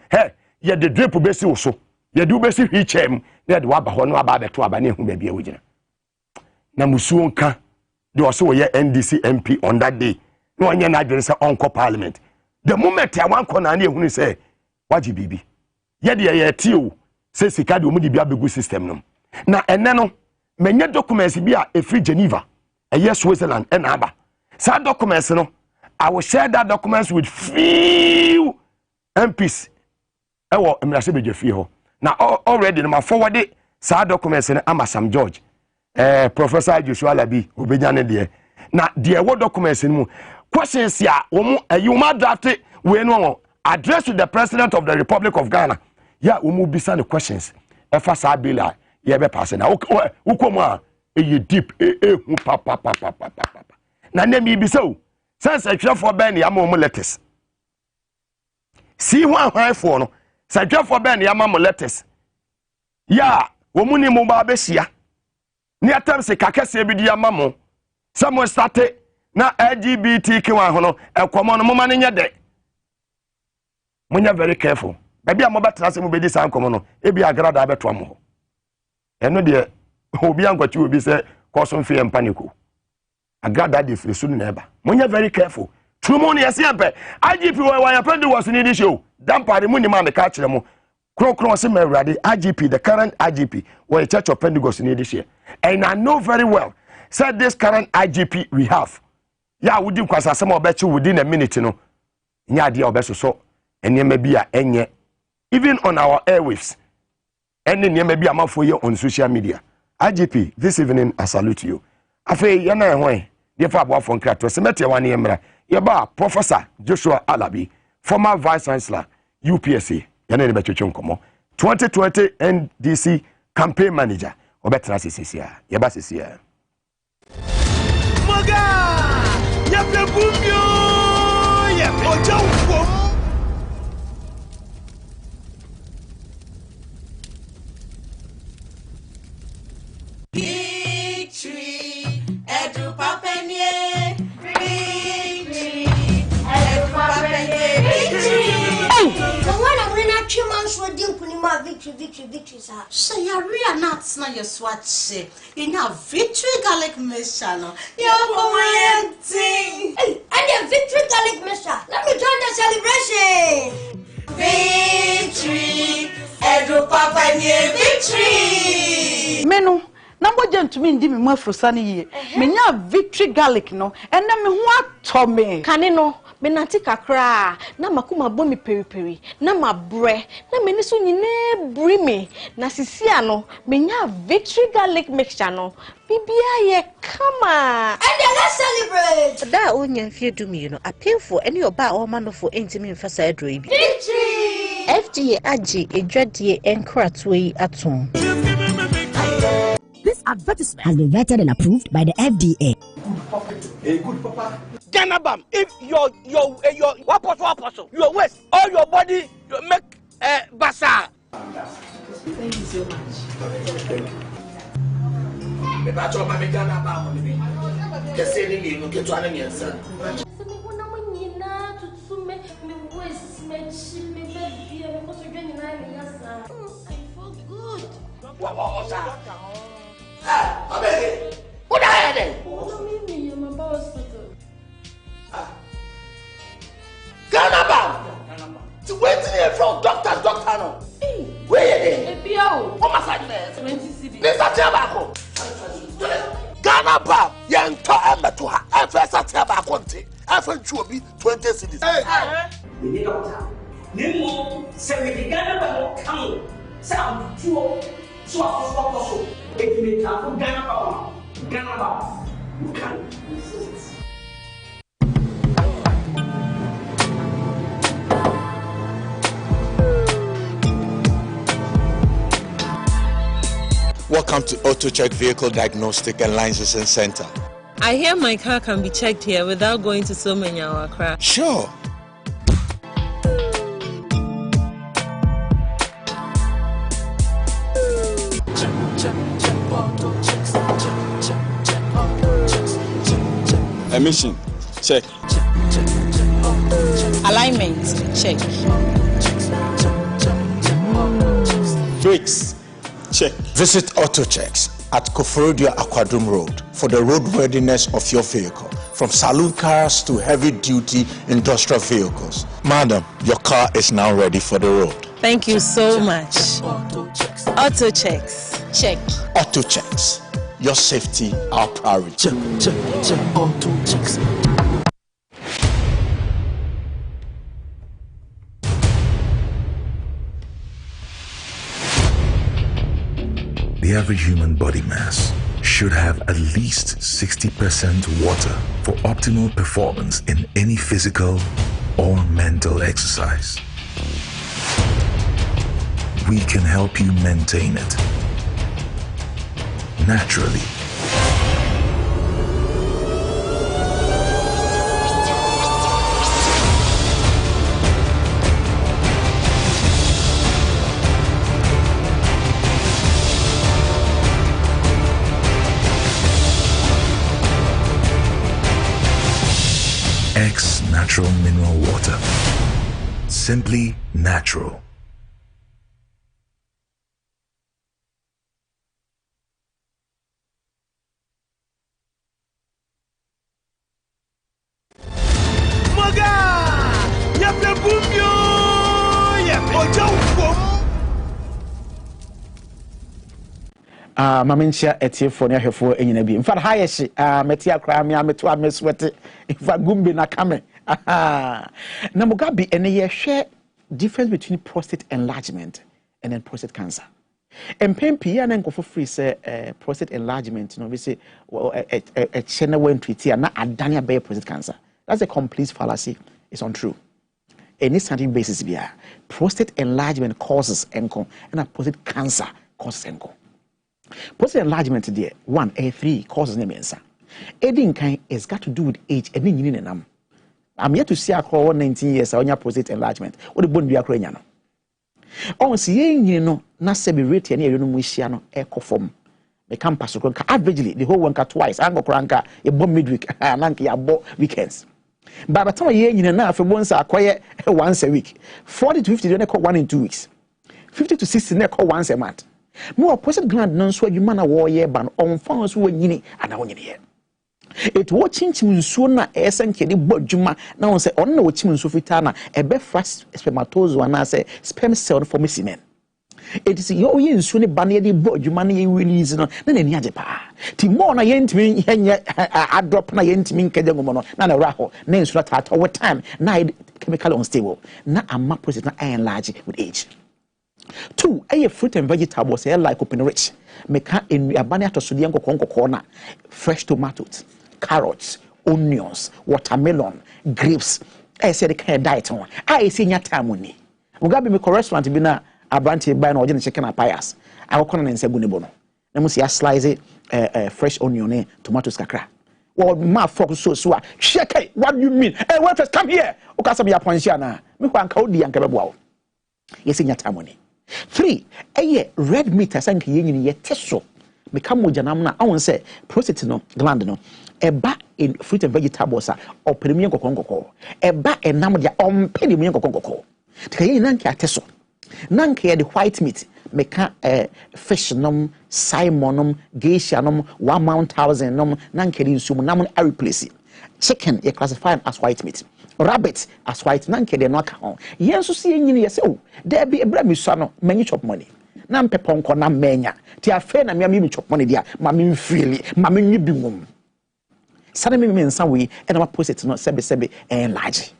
ye de drip besi wo so ye de besi hwichem na de waba ho no aba beto aba ne hu ba bia wo gina na musuo nka de wo so wo ye NDC MP on that day no onye na adwene se onko parliament the moment ya wan kona na ehunu se waji bibi ye de ye tie se sika de omudi bia begu system no na enne no menye documents bia e free Geneva eye Switzerland and aba sa documents no I will share that documents with few MPs ewo emirase beje ho na already no forward it sa documents no Amasam George Professor Joshua Labi obejane de na de wo documents no questions ya wo you draft we no address to the President of the Republic of Ghana ya wo bisa the questions efa sa bill ye be pass na wo komu a e deep hu pa na na mi bisa o sense atwefo ben ya ma mo letters si hwan for no se atwefo ben ya ma mo letters ya wo mu ni mo ba be hia ni atam se kakase bi di ya ma mo samo start na LGBTQ ho no ekomo no mo ma nya de munya very careful baby am betra se mo be di san komo no e bi agrada beto am ho eno de obi ankwati obi se koso mfe empaniko agrada de firi sunu na eba munya very careful true money ese empe IGP wa ya friend was in this show dampare mu ni ma me ka kire mu kro se mawrade IGP the current IGP wa church of Pentecost in this year and I know very well said this current IGP we have ya wudi kwasa se ma obechi within a minute no nya de obeso so enema bia enye even on our airwaves ene enema bia mafo ye on social media IGP this evening I salute you afi ye na ehwan de fa abo afon krato se mete wan ye mra ye ba Professor Joshua Alabi former vice chancellor UPSA ye na ne betwetwe nkomo 2020 NDC campaign manager obetra sisia ye ba sisia Moga ya plebumyo ya ojo Victory, edu papenie. Victory, edu papenie. Victory. Hey, the one I'm gonna two months for doing kunima victory, sir. So you're real nuts now your swat say. You know victory garlic mixture no. You're going thing. Hey, and the victory garlic mixture. Let me join the celebration. Victory, edu papenie. Victory. Menu. Number gentlemen ndi me mo afrosa ne ye menya victory garlic no ena me ho atome kane no me nante kakra na makoma bo me periperi na mabre na me ni so nyine bri me na sisia no menya victory garlic mixture no bibia ye kama and then let's celebrate da onya fie dum you know appeal for any oba or man for intimi mfasa edro ibi victory FDA agi edwadie enkrato yi atom. This advertisement has been vetted and approved by the FDA. Hey, good papa. Ganabam, if your what apostle, your waist, all your body, you make bazaar. Thank you so much. Thank you. Me ba cho mami Ganabam on me. Kese ni ni no keto ana nyensa. Wow, What the hell then? Ganabam! To wait till from doctor no. Where you there? What must I do? 20 cedis. This is Tiabako. Ganabam! Yanto to her. I first at Tiabako. I first to be 20 cedis. Hey! We need doctor. Nemo, say we Ganabam come. Say I'm too. So I if you make a Ghana, you can resist. Welcome to Auto Check Vehicle Diagnostic and Licensing Center. I hear my car can be checked here without going to so many Accra. Sure. Emission check. Alignment, check. Brakes, check. Visit Auto Checks at Koforodia Aquadum Road for the roadworthiness of your vehicle, from saloon cars to heavy-duty industrial vehicles. Madam, your car is now ready for the road. Thank you so much. Auto checks, check. Auto Checks, your safety, our priority. Check, Auto Checks. The average human body mass should have at least 60% water for optimal performance in any physical or mental exercise. We can help you maintain it naturally. X Natural Mineral Water. Simply natural. Mamencia etiefo ahefo enyina bi. In fact, hayeshi metia kra me ameto ameswete. In fact, Gumbe na kame. Na Mugabe ene ye hwe difference between prostate enlargement and then prostate cancer. Empempi ya na nkofo free say prostate enlargement, we say a chene when treat na adania be prostate cancer. That's a complete fallacy. It's untrue. Any scientific basis bia prostate enlargement causes enko and prostate cancer causes enko. Prostate enlargement there, 1, A3 causes nemensa. Edin kind has got to do with age and then I'm yet to see a call 19 years on your prostate enlargement. What the bone be a craniano. On seeing you know, not sebi rate any muishiano echo form. The campus averagely the whole one twice. I go cranka a bomb midweek and anki abo weekends. By the time a year in now for once acquire once a week. 40 to 50 don't call 1 in 2 weeks. 50 to 60 they call once a month. More prostate gland non so you man a warrior ban on fans who yini and on here. It watching Timunso na esenke de bodjuma na on say on na Timunso fitana e be fast spermatozoa na say sperm cell for semen. It is your yin ne bane de bodjuma na ye release no na nani age pa. Ti mo na yentimi henye a drop na yentimi nkede ngomo no na raho na nsu ta over time na chemical unstable na amma prostate na enlarge with age. 2, fruit and vegetables like open rich. Meka in abania to sudian corner, fresh tomatoes, carrots, onions, watermelon, grapes. I said the kind of diet on. I see your time money. Mugabe me restaurant be na abranti buy no chicken apayas. I will come and say gunibono. Let me see a slice fresh onion, tomatoes kakra. Well, my folks so check what do you mean? Hey, waiters, come here. Okasa be appointia na. Me kwa nkaudi yankebebo. Yes, in your time money. 3, red meat asanke yenyi ye teso meka mojanam na awon say prostate no gland no eba in fruit and vegetables or premium kokon eba enam dia ompedi mu kokon tika yenyi nanke ateso nanke the white meat meka fish nom salmon nom geisha nom 1,000 nom nanke di nsum nam a replace chicken ye classify as white meat. Rabbit as white nanke de no aka ho yenso se nyini yese o there be ebra mi so no manyi chop money na mpepon ko na manya ti afa na me chop money dia ma me freely ma me nyi bi mum sane me nsa we e na ma prostate no sebe enlarge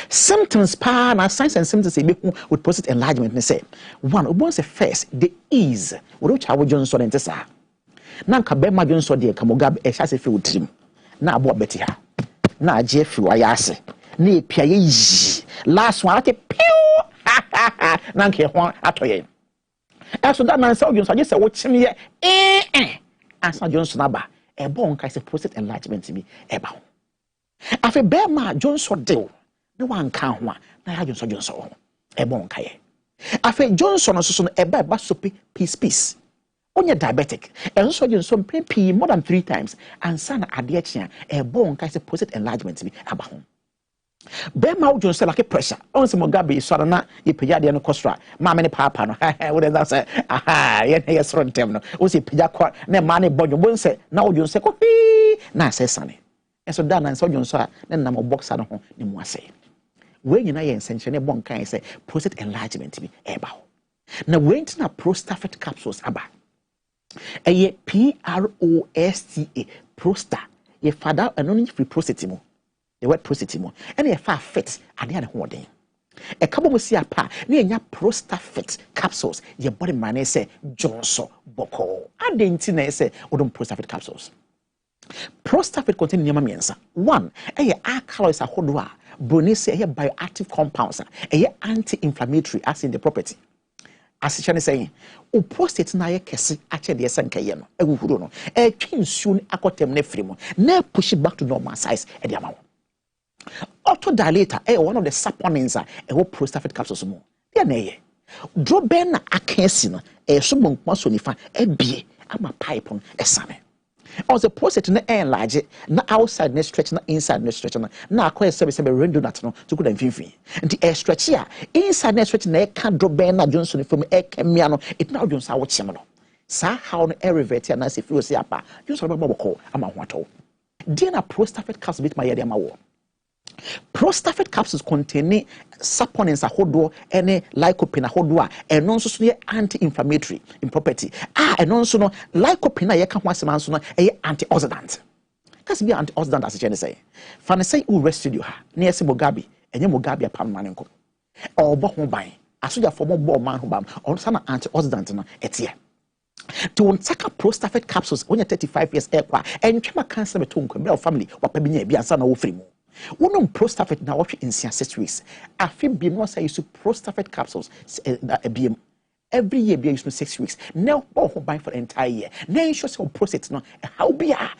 symptoms pa na signs and symptoms e be with prostate enlargement ne say 1 obon say first the ease wo cha wo jonso de ntesa na nka be ma jonso de ka Mugabe e sha se fe wotrim na abo beti ha na aje fi wa yase na epia ye last one ate pew na nke ho atoye eso that man say you so say wo chim ye asa Johnson aba e bon kai say prostate enlargement bi e ba ho afi be ma Johnson deal na wan kan ho na ya Johnson ho e bon kai afi Johnson so no e ba so peace onye diabetic enso Johnson pay more than 3 times and sana ade chia e bon kai say prostate enlargement bi aba ho Bema Jones like pressure. On some Mugabe so na ye pija de no kostra. Ma me ne papa no. What does that say? Aha, yes front term no. O se pija kwa na ma ne bonyo bon se na o Jones se ko na se sane. And so that and so Jones so na na mo boxer no ho ni mu ase. We nyina ye nsenche ne bon kan say prostate enlargement bi e ba ho. Na we ntina prostatic capsules aba. Eye PROSTA prosta ye fada anoni free prostate mo. The word prostate mo and ye fa fit ade ane ho den. E kabo mo si apa na enya prostatic capsules ye body man say Johnson boko. Ade nti na say odom prostatic capsules. Prostatic contain nyama miensa. One, eye alkaloids ahodo a broni say eye bioactive compounds eye anti-inflammatory as in the property. As Chane saying, o prostate na ye kese ache de senkeye no ewuhuro no e twi nsuo ni akotem na free mo na push it back to normal size e de amawo. Autodilator one of the saponins a prostatic capsules mo. Dia na ye. Droben na akesi no so bonkwa so nifa e bie ama pipe on esame. Also prostate na enlarge na outside na stretch na inside na stretch na akoye sebe rendo nat no to could mfimfin. Nti e stretch here inside na stretch na e ka droben na Johnson from e kemia no it na Johnson wo chim no. Sa how no revert na se feel say apa Johnson be boboko ama ho ato. Dia na prostatic capsules bit my yede ama wo. Prostatic capsules contain saponins ahodo ene lycopene ahodo a eno nso so ye anti-inflammatory in property eno nso no lycopene a ye ka ho asema nso no antioxidant kasi bi antioxidant as chene say fa ne say u residue ha na yesi Mugabe enye Mugabe apam mane nko obo ho ban asoja fo mo bo man ho ban on sa na antioxidant na etie to untaka prostatic capsules when you're 35 years ekwa entwema cancer beto nko be family wapabinya bi ansa na wo free mu. One prostatic na watch in 6 weeks. I feel be no say use prostatic capsules every year be use 6 weeks. Now all buy for the entire year. Now you should say prostate no how be a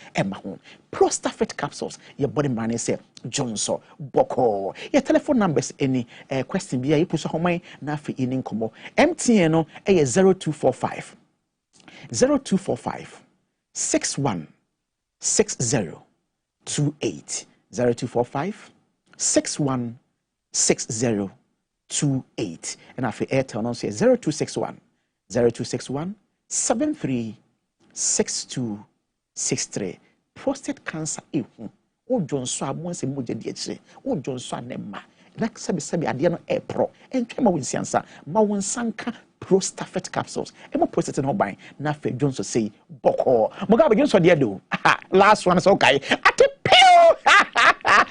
prostatic capsules your body man say Johnson Boko. Your telephone numbers any question be you push home na fi in komo. MTN no 0245 61 6028 0245 616028 and after Airtel no say 0261 736263 prostate cancer o Johnson abon se moje di ekire o Johnson anemma na sabi ade no pro entwema wonsiansa ma wonsanka prostatic capsules emo prostate no ban na after Johnson say boko Mugabe Johnson de do last one is okay ate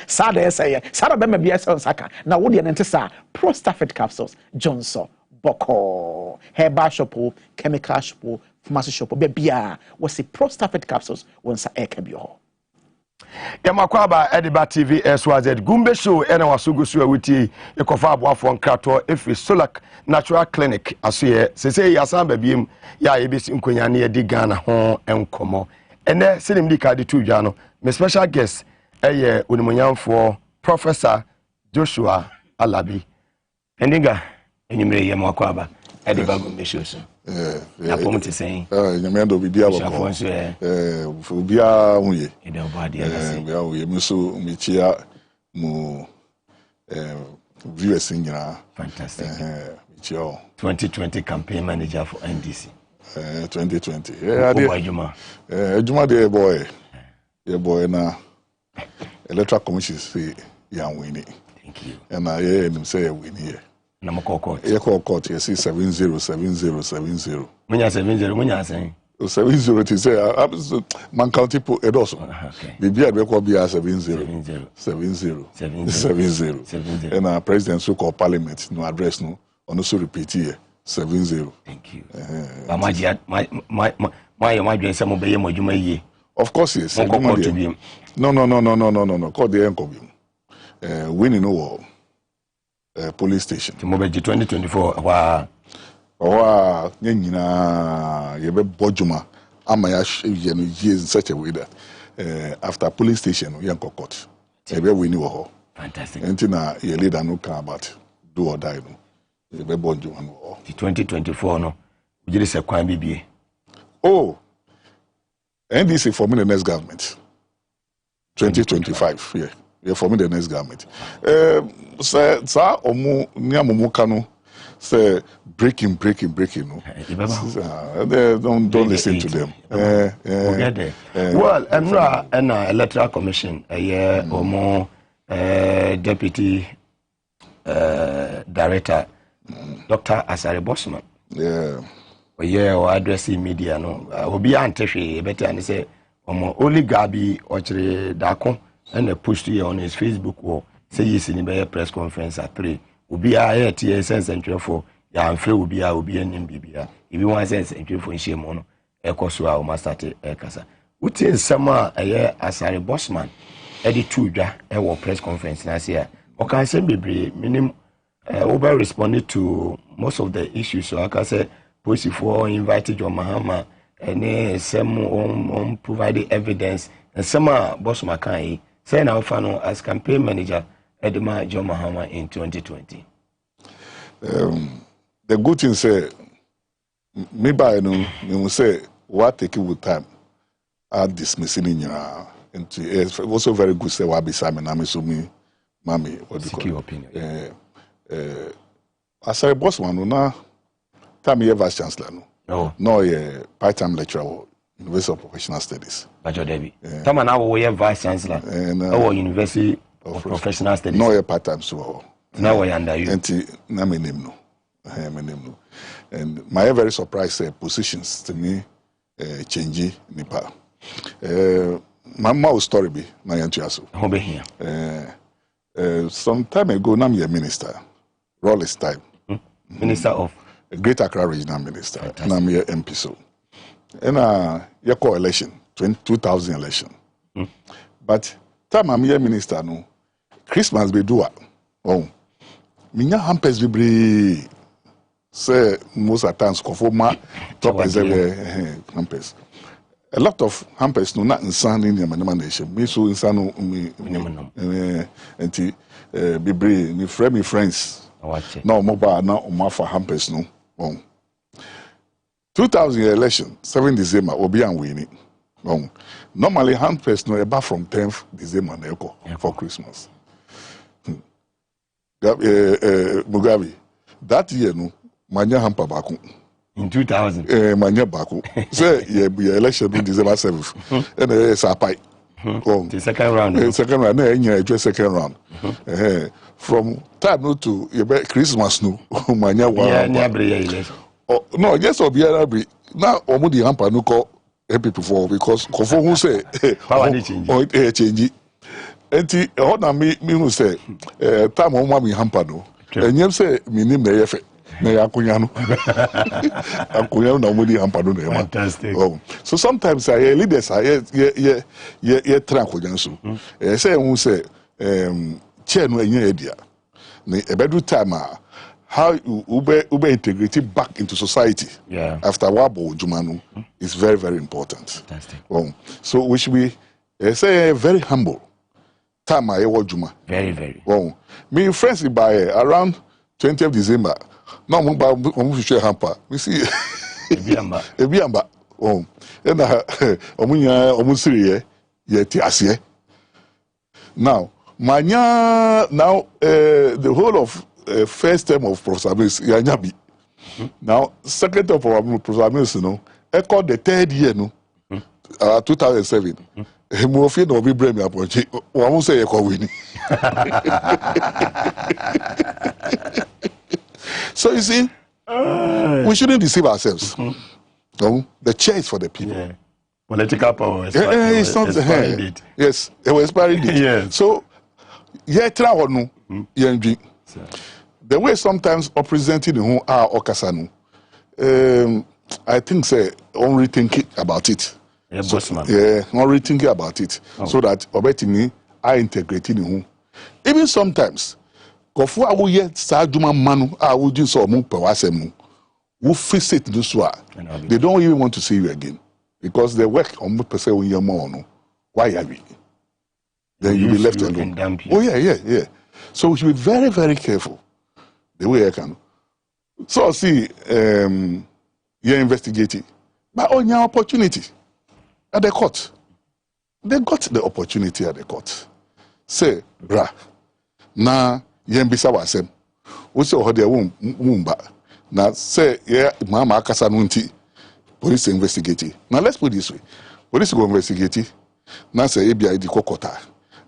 Sada say Sada be me saka na wo de nte sa prostatic capsules Johnson Boko herbal shop chemical shop pharmacy shop be bia wo say prostatic capsules wonsa eka bi ho Yamakwaba Ediba Tvxyz Gumbe show ena wasugusu awiti ekofa aboafo nkrato efi Solak Natural Clinic asoye sese yasan babiem ya yebesi nkonya na yedi Ghana ho enkomo ene senim di kadi tudwa no my special guest eye onimonyamfo Professor Joshua Alabi endinga enyimre Yamakwaba Ediba Gumbe show so na pomte sen nyamendo bibia bako bibia huye bibia huye muso michia mu viewers nyina fantastic michia 2020 campaign manager for NDC 2020 ejuma de boy na electoral commission say ya win. Thank you and I hear him say win here na mko court ye court you see 707070 munya 70 munya say 70 to say man county po edoso bibia be ko bia 70 and our president so called parliament no address no also repeat here 70. Thank you my say mo be ye modwuma yie of course yes no call the enko bi winning no police station Timobeji 2024 nyina yebe bojuma ama ya ye no years in such a way that after police station we court yebe win wo fantastic entina ye leader no can about do or die no yebe bojuma no 2024 no ujiri se kwan bibie NDC forming the next government 2025 yeah You're forming the next government. Say, omu niamumu kanu. Say breaking. No. Don't listen to them. Well, and electoral commission. Omo deputy director, Dr. Asare Bosman. Or addressing media. No, obi antehwe better and say omo only Gabi ochre dako. And they pushed here on his Facebook wall. Say he's in a press conference at 3. Ubi a here TSN Central for ya and free ubi a in Bibia. If you want sense Central for Shemono, Ekosua or Mastate Ekasa. Utin summer a year as a bossman, Eddie Tuja, a press conference last year. Or can say Bibri, minimum over responded to most of the issues. So I can say, Pussy for invited your Mahama and some provided evidence and some boss Makai. Say now, Fano as campaign manager Edema John Mahama in 2020. The good thing say, maybe I know you say what take it with time. I dismissing in your into it's also very good. Say what be Simon Amisumi, Mami. What do you call your opinion? As a boss man, no, time you vice chancellor no, part-time lecturer. University of Professional Studies. Bajo Debbie. Tama na we vice chancellor. Our University of Professional Studies. No, a part-time so. Now we under you. And na my name no. And my very surprised positions to me change nipa. Mama story be na yantuaso. Ho be here. Some time ago na me a minister. Rollins time. Minister of Great Accra Regional Minister. Na me a MP so. And you call election 2000 election, but time I'm here minister no Christmas be do what? Oh, minya hampers be bri say most of times conforma top preserve hampers. A lot of hampers no not insane in the nation. Me so insane me anti be bri me friends. No mobile no for hampers no. Oh. 2000 election, 7 December, will be winning. Normally, handpress no about from 10th December for Christmas. Mugabe, that year, no, manya hamper baku. In 2000? Manya baku. Say, yeah, election in December 7th. And it's a pipe. The second round. Second round, second round. From time no to Christmas, no, manya one. Oh, no, yes, or be a now Omudi Hamper no call people for because Kofo who say change. And what me who say time on Mammy Hamper no, and you say me name the effort. Akunyano Omudi Hamper no. Fantastic. So sometimes I leaders I tranquil. Say who say chair no any idea. A better time. How Ube integrated back into society after Wabo Jumanu is very, very important. Fantastic. So we should be say very humble. Tama Ewa Juma. Very, very. Me friends by around 20th December. Now we share hamper. We see Ebiamba. And Omunya Yetiasie. Now Manya now the whole of first term of Professor Mills, Yanyabi. Now, second term of Professor Mills, echo the third year, 2007. Hemofia no be brave me upon. I won't say echo winning. So you see, we shouldn't deceive ourselves. No, the chair is for the people. Yeah. Political power. It's not the hand. Yes, it was expiring date. Yes. So, try no, the way sometimes representing who are Okasanu, I think say only thinking about it. Yeah, so, only thinking about it. So that obetini I integrating who. Even sometimes, Kofu awu ye Sajuma Manu awu do so mu pewasemu. Who face it this way. They don't even want to see you again. Because they work on more person when you're more no. Why are we? Then you'll be left alone. Oh yeah. So we should be very, very careful. The way I can. So see, you're investigating. But on your opportunity at the court. They got the opportunity at the court. say bra na yen bisa wasem wo se ho de wumba na say yeah mama akasa no nti police investigate. Now let's put it this way. Police go investigate. Now say ebia di kokota.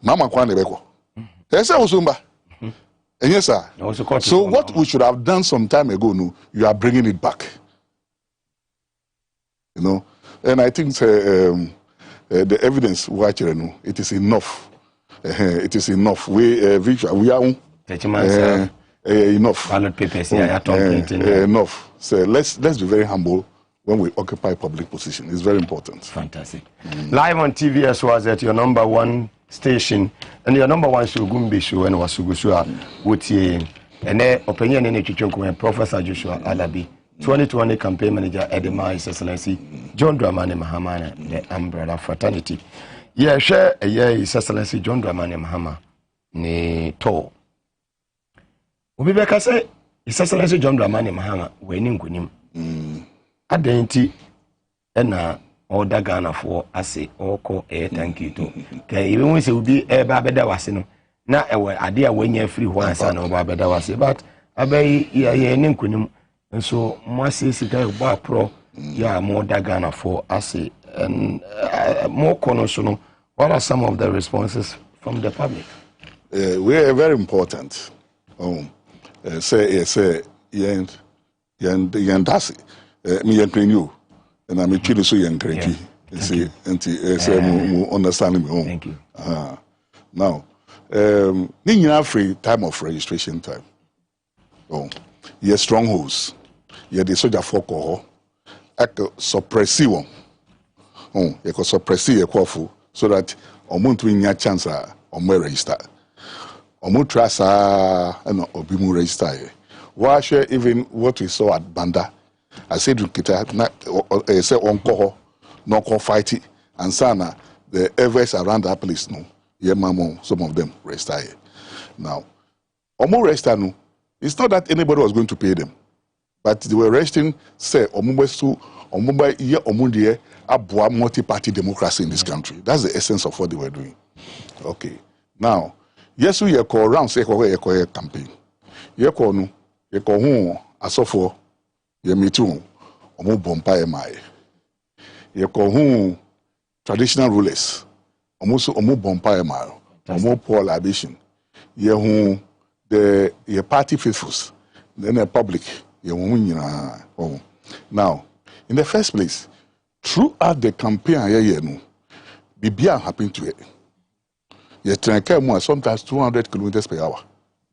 Mama kwa na beko. Say usumba. And yes sir. So what we should have done some time ago, no, you are bringing it back. You know, and I think the evidence it is enough. It is enough. We are enough. Ballot papers, enough. So let's be very humble when we occupy public position. It's very important. Fantastic. Live on Tvxyz at your number one station and your number one show Gumbe show and Wasugusua with and opinion in the Professor Joshua Alabi. 2020 campaign manager Edema His Excellency John Dramani Mahama, the umbrella fraternity. Yeah, share a year His Excellency John Dramani Mahama ne to. Ubibeka say His Excellency John Dramani Mahama winning gunim. Adenti ena order Ghana for ase oko thank you to. Okay, even when say ubi eba beda wase no na ewe ade a wanya free ho ansa na oba beda wase but abai ye ne nkunim. And so, more sika pro yeah more Ghana for ase and more connoisseur. What are some of the responses from the public? We are very important. Say dasi me you and I'm actually so young crazy. Say understand me. Thank you. Now, free time of registration time. Your strongholds. You the soldier for call. I could suppress you. You could suppress you so that omuntu win chance on register. Omuntu trasa and obimu register. Why share even what we saw at Banda? I said to Kita say on call, no call fight it, and sana the efforts around that place no. Yeah, mamo, some of them register. Now, omo register no. It's not that anybody was going to pay them. But they were resting, say, multi-party democracy in this country. That's the essence of what they were doing. Okay. Now, yes, we call around, say, campaign. You call no, you call home, as of for, you meet you, bompa my. You call home traditional rulers, almost bompa my, poor libation. You home the party faithfuls, then the public. Now, in the first place, throughout the campaign, Bibia happened to it. You train sometimes 200 kilometers per hour.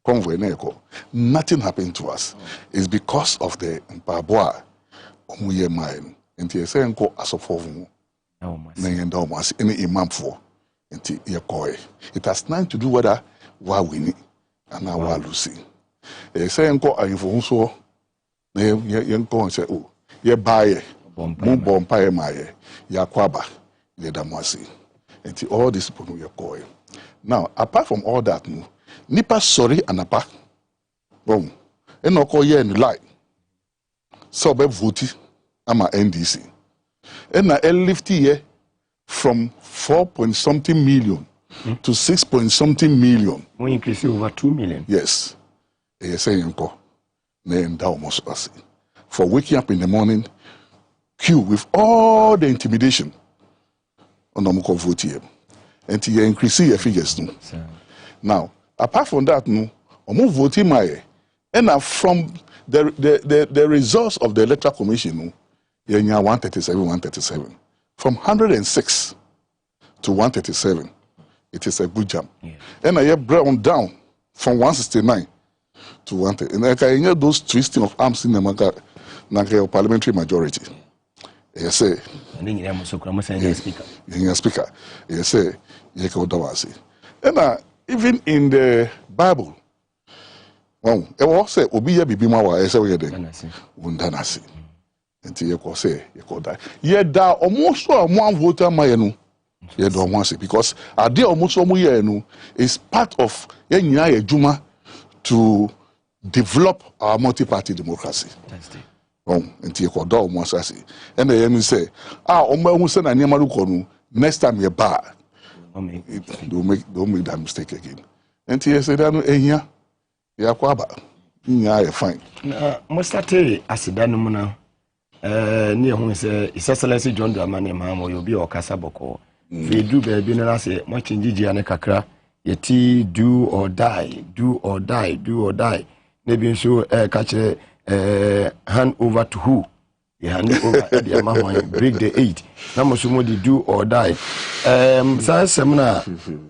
Convoy nothing happened to us. It's because of the Mpaboa Omuye mine. And you say as of any imam for it has nothing to do whether why we need and now why losing. You say info yen ko say oh ye buy bompa my ya kwaba ye damwasi enti all this people we call. Now apart from all that no nipa sorry anapa bon eno ko ye ni lie so be vote ama NDC and na lift ye from 4.something million to 6.something million. We increase over 2 million. Yes. Say enko. For waking up in the morning, queue with all the intimidation on the Moko vote here. And you increase your figures. No. Now, apart from that, no, voting my and from the results of the Electoral Commission, no, you 137. From 106 to 137, it is a good jump. Yeah. And I have brown down from 169. To want it. And I can those twisting of arms in the parliamentary majority. Yes, say. And then you speaker. Speaker. Yes, say. And even in the Bible, well, it was say Obiya Bibimawa. I say we had Undanasi. And you could say you could die. Yet that almost one voter mayenu. You don't want it because a dear almost one is part of Yenya Juma to develop our multi-party democracy. And then you say, next time you bar, don't make that mistake again. And he said, "I know here, yeah, kwaba, yeah, fine." Mostate asidanum na near who say His Excellency John Dramani Mahamo will be or Casaboko. We do baby no say much in Gigi and Kakra, yeti do or die, do or die, do or die. Maybe so catch hand over to who? Yeah, hand over the amount break the 8. Namosumodi do or die. Science seminar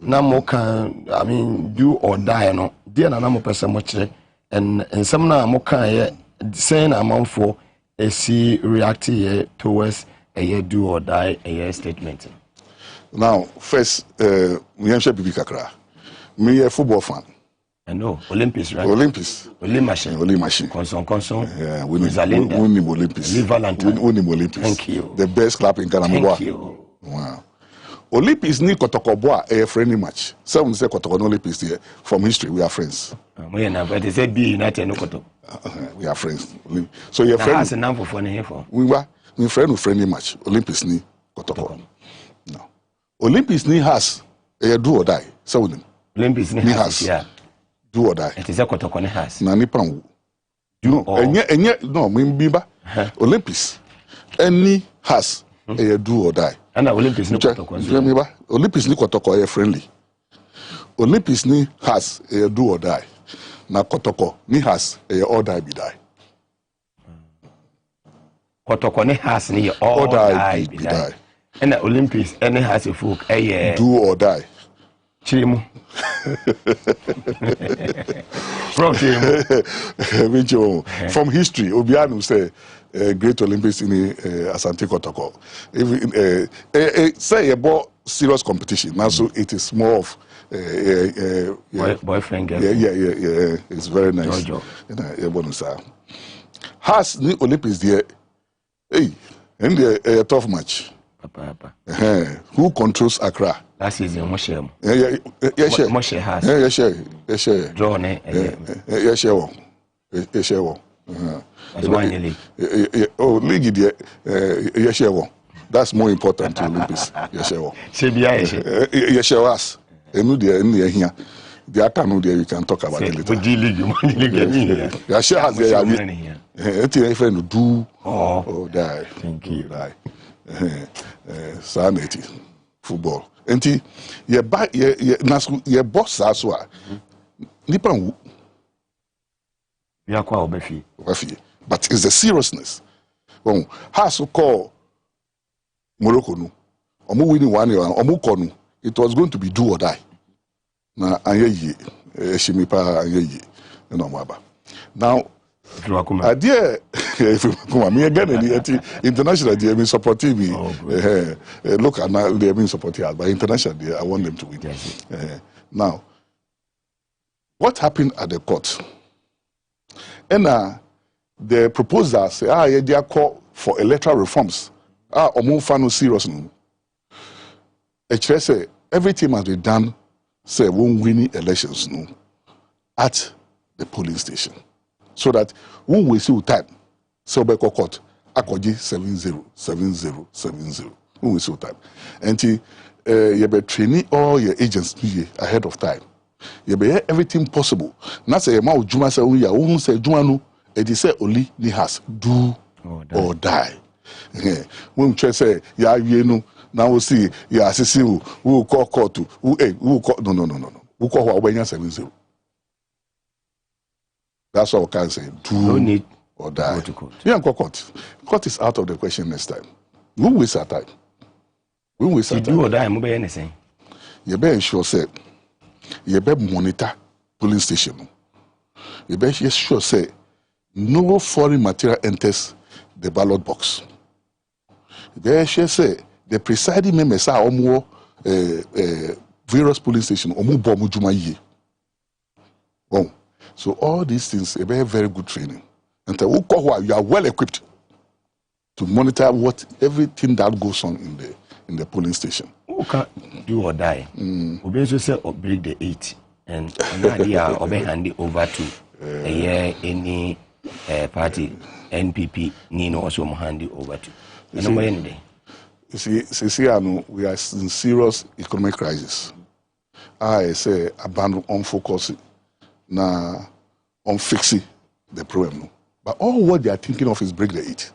Namo can I mean do or die no. Dear Namo person much and seminar moka saying amount for a see reacting towards a year do or die a year statement. Now, first, we am Bibi Kakra. Me a football fan. I know Olympics, right? Olympics. Machine. Conson. Yeah, we need Olympics. Live Valentine. We need Olympics. Thank you. The best club in Ghana. Thank you. Wow. Olympics ni Kotokoboa a friendly match. Some say Kotoko Olympics here. From history, we are friends. We say be United no Koto. We are friends. So your friend. That's a number for here for. We friendly match. Olympics ni Kotoko. No. Olympics ni has a do or die. So Olympics ni has. Yeah. Do or die. It is a Kotoko ni has. Na ni pan. No. Enye no mimbiba. Olympics. Any has a do or die. And Olympics ni Kotoko. Olympics ni Kotoko a friendly. Olympics ni has a do or die. Na Kotoko ni has a or die be die. Kotoko ni has ni or die be die. And the Olympics any has a folk a do or die. Chimo. From From history, Obianu say great Olympics in Asante Kotoko. Say about serious competition. Now, so it is more of boyfriend girl. Yeah. It's very nice. Has the Olympics there? Hey, and a tough match. Papa. Who controls Accra? Last season, Moshe. Yeah. Moshe has. Yeah. Draw Oh, league there. That's more important to Olympics. Yes. And there here. The Akano there you can talk about it later. Yeah, share has there. Friend do or die. Thank you. Die. Sanity football. Enti ye boss aswa. Nipa wu. Ya kwa obefi. But it's the seriousness. Bon, has call Morocco no. Omo winning 1-0, omo konu. It was going to be do or die. Na anyeye shimipa anyeye no maba. Now idea me again international they have been supporting me. Look at now they have been supporting us, but international I want them to win. Now what happened at the court? And the proposal say they are call for electoral reforms. Omo serious no. Say everything must be done say when winning elections no at the polling station. So that when we see time, so be court, akoji 70. When we see time, and you be training all your agents ahead of time. You be everything possible. Not say ma ujuma say we ya say juma no. It is say only ni has do or die. When we say ya no now we see ya assist who call court to who call no. Who call who 70. That's what I can say. Do need or die. Yeah, court. Court is out of the question next time. We waste our time. Do or die, mobile anything. You better ensure say. You better monitor polling station. You better sure say no foreign material enters the ballot box. You better sure say the presiding members are almost various polling stations. Bon. So all these things are very, very good training. And you are well equipped to monitor everything that goes on in the polling station. Who can do or die? We say break the 8 and now they hand it over to any party NPP Nino also hand it over to. You see, we are in serious economic crisis. I say abandon on focus na on fixing the problem. But all what they are thinking of is break the 8.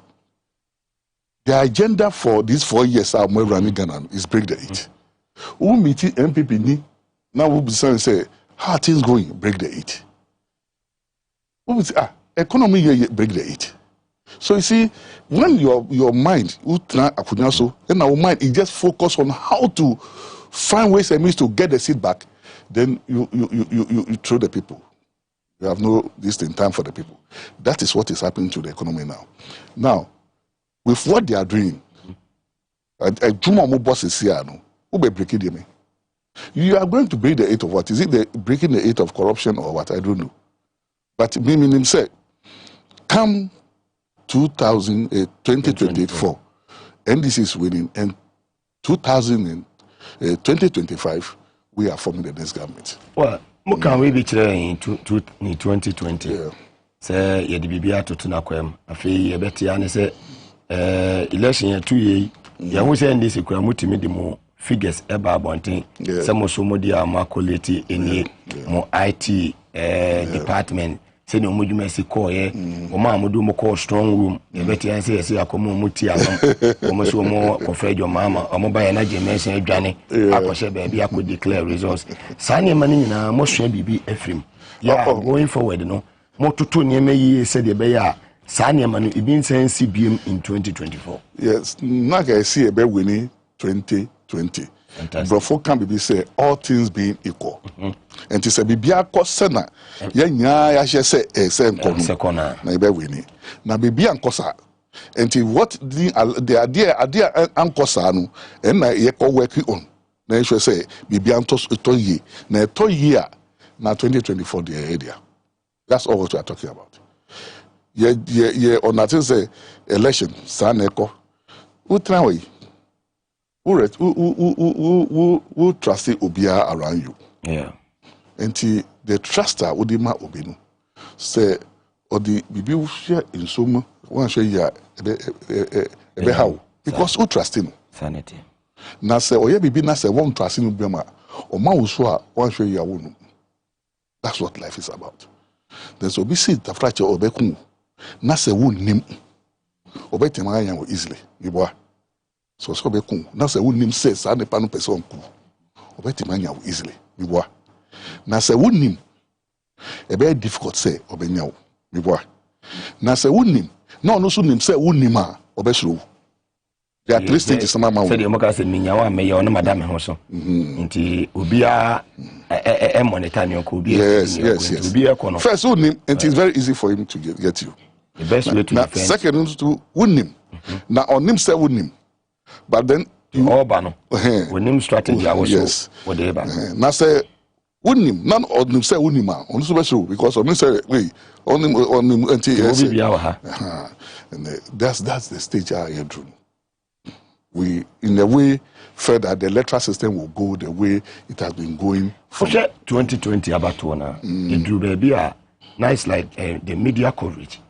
The agenda for these 4 years I'm running Ghana is break the 8. Who meet MPP ni now we be say how things going break the 8. Who say economy here break the 8. So you see, when your mind, and our mind is just focus on how to find ways and means to get the seat back, then you throw the people. You have no this in time for the people. That is what is happening to the economy now. Now, with what they are doing, you are going to break the 8 of what? Is it the breaking the 8 of corruption or what? I don't know. But meaning say, come 2024, NDC is winning, and 2025, we are forming the next government. Well, can we be in 2020? Say, you the BBA to Tunaquem, a fee, a Betty, say, election 2 years, you will say this, you could multi more figures about wanting some of Somodia, Macoleti, any more IT department. Say no muju mercy call o ma amudu mo call strong room e beti an say akomo muti am o mo so mo confejo mama o mo ba na je mention adwane akose be bia ko declare results sane mani nyina mo hwe bibi afrim going forward no mo toto ne meyi say de be ya sane mani e bin sense biem in 2024. Yes, na ga see e be winning 2020. Before can be say all things being equal. And to say bibia kosena ya nya ya say nkono na be winning. Na bibia nkosa. And what the idea ankosa no and na ye ko work on. Na you say bibia to ye. Na to year na 2024 the area. That's all what we are talking about. Ye on that say election saneko. Utraway. Who trust Obia around you? Yeah. And the truster Udima Obino say, or the Bibi share in some one share ya how because who trust him? Sanity. Na say, or ye Bibi na say, one trust in Ubema, or Mauswa, one share ya wonu. That's what life is about. Then so be see the fracture Obeku, na say wound nim, Obetemaya easily, Iboa. So be cool. Now say wouldn't him says I the panu person cool. Obetimanya easily. Miwa. Now say wouldn't him a very difficult say obenya. Miwa. Now say wouldn't him. No so him say wouldn't him obesru. There are 3 stages some man. Say the moka say minyawa me ya no madam ho so. Nti obia e monitor ni ko obia. Yes. Obia ko no. First wouldn't him and it is very easy for him to get you. The best way to defend. Second to wouldn't him. Now on him say wouldn't him. But then Obano, we name strategy. I was yes. Whatever. Now say, wouldn't him? None of them say wouldn't him. On the special because on say wait on him until and that's the stage I am through. We in a way felt that the electoral system will go the way it has been going. For 2020 about one, it drew baby nice like the media coverage.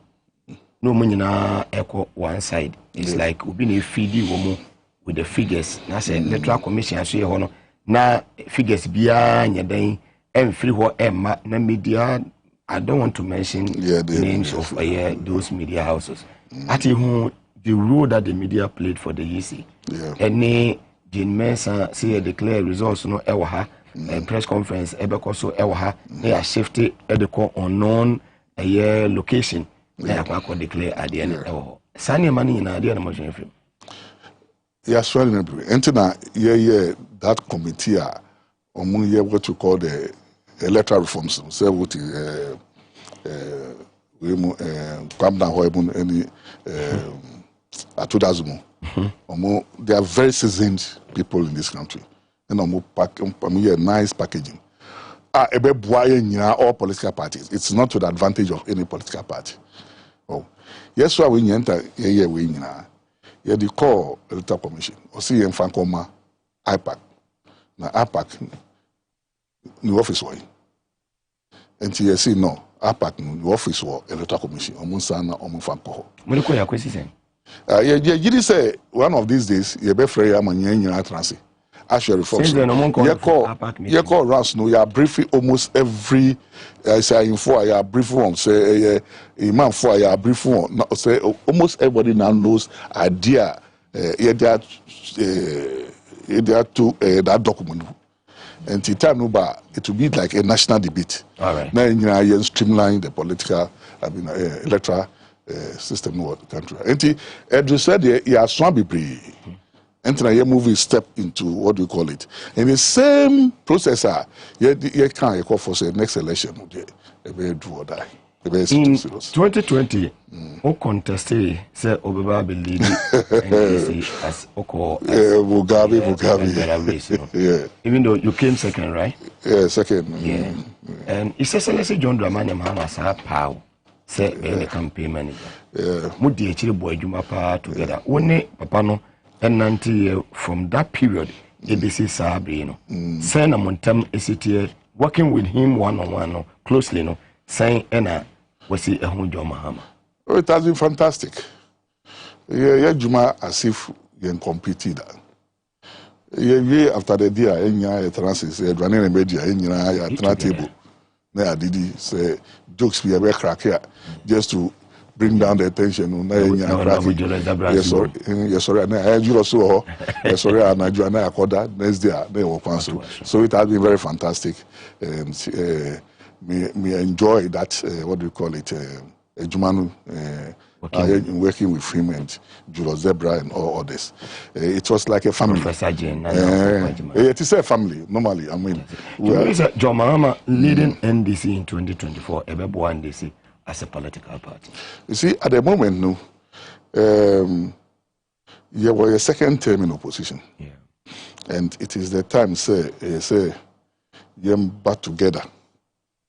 No money na echo one side. It's like we been a feedy woman with the figures. Na say electoral commission so here no na figures bia nya den em free ho emma na media. I don't want to mention the names of those media houses. Ati who the role that the media played for the EC. Any Jane Mensah say declare results no ewa press conference ebeko so ewa they are shifted edeko unknown location. I can declare at the end. Sanya money in idea na film. Yes, well, that committee what you call the electoral reforms. Say what come down any they are very seasoned people in this country. And nice packaging. All political parties. It's not to the advantage of any political party. Oh, yes, why we enter here we now. You the call electoral commission. Or see in Fankoma IPAC. Now IPAC new office way. And TSC no IPAC new office war electoral commission. Omunsana omunfanko. Muliko ya kwesi sen. You say one of these days, you be free amanya transi. Actual reforms. You call Rans no, you are briefing almost every say info, you are briefing on say imam for you are briefing on say almost everybody now knows idea that document. And the time it will be like a national debate. All right. Now you streamline the political, electoral system of the country. And Edward said he has swam be and then you move a step into what do you call it? And the same processor, you can't call for the next election. You do or die. In 2020, who contested say Obeba be leading NDC as Oko Mugabe. Yeah. Even though you came second, right? Yeah, second. Yeah. And it's essentially John Dramani Mahama sa power. Say the campaign manager. Yeah. Mudi actually boy Juma pa together. One papa no and 90 from that period ABC Sabrino. Say na montem ECTA working with him one-on-one closely no saying ena was he a John Mahama. Oh, it has been fantastic. Yeah, Juma as if you competed. Yeah, after the day, I transit, running media, table. Now, did he say jokes we are crack here just to bring down the attention? Yes, sorry. I also, sorry, and I joined a next day, they were cancelled. So it has been very fantastic. And me enjoy that, what do you call it? Jumanu, working with him and Julius Zebra and all others. It was like a family. Professor Jane. It is a family, normally. I mean, John Mahama leading NDC in 2024, Ebebo NDC as a political party. You see, at the moment, no, you were a second term in opposition. Yeah. And it is the time, say, you're back together.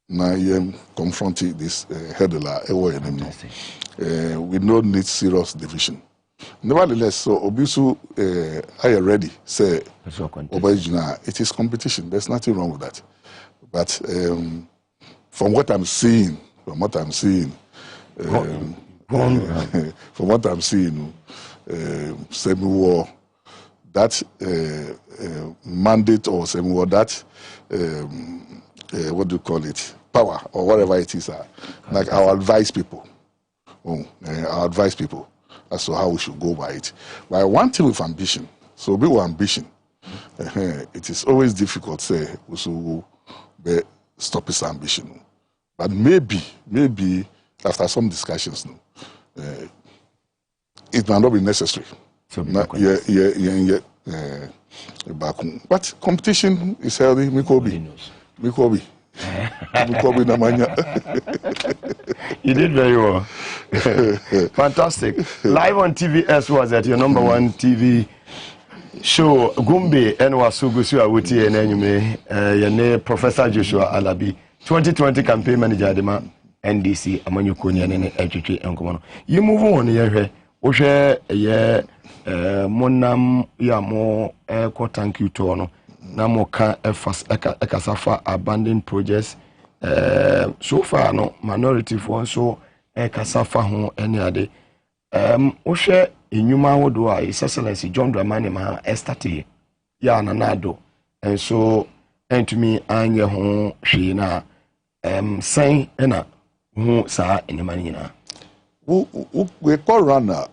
Now you confronting this hurdler. We don't need serious division. Nevertheless, so Obisu, are you ready? Say, it is competition. There's nothing wrong with that. But from what I'm seeing, semi-war, that mandate or semi-war, that what do you call it? Power or whatever it is. Like I'll advise people. I'll advise people as to how we should go by it. But one thing with ambition, so be with ambition. It is always difficult, say, to stop his ambition. But maybe after some discussions, it might not be necessary. So but competition is healthy. Mikobi. You did very well. Fantastic. Live on TVS was at your number one TV show. Gumbe and Wasugusu Awuti and Enyume, your Professor Joshua Alabi, 2020 campaign manager Dema NDC Amanyu Konya and HH and Common. You move on here. Oshe monam ya mo thank you to ono. Na mo ka ekasafa abandoned projects so far no minority for so ekasafa ho any ade o hwe enyuma hodo a His Excellency John Dramani Mahama estate ya nanado and so entumi anye ho hwe na sen na ho saa enema nyina we call runner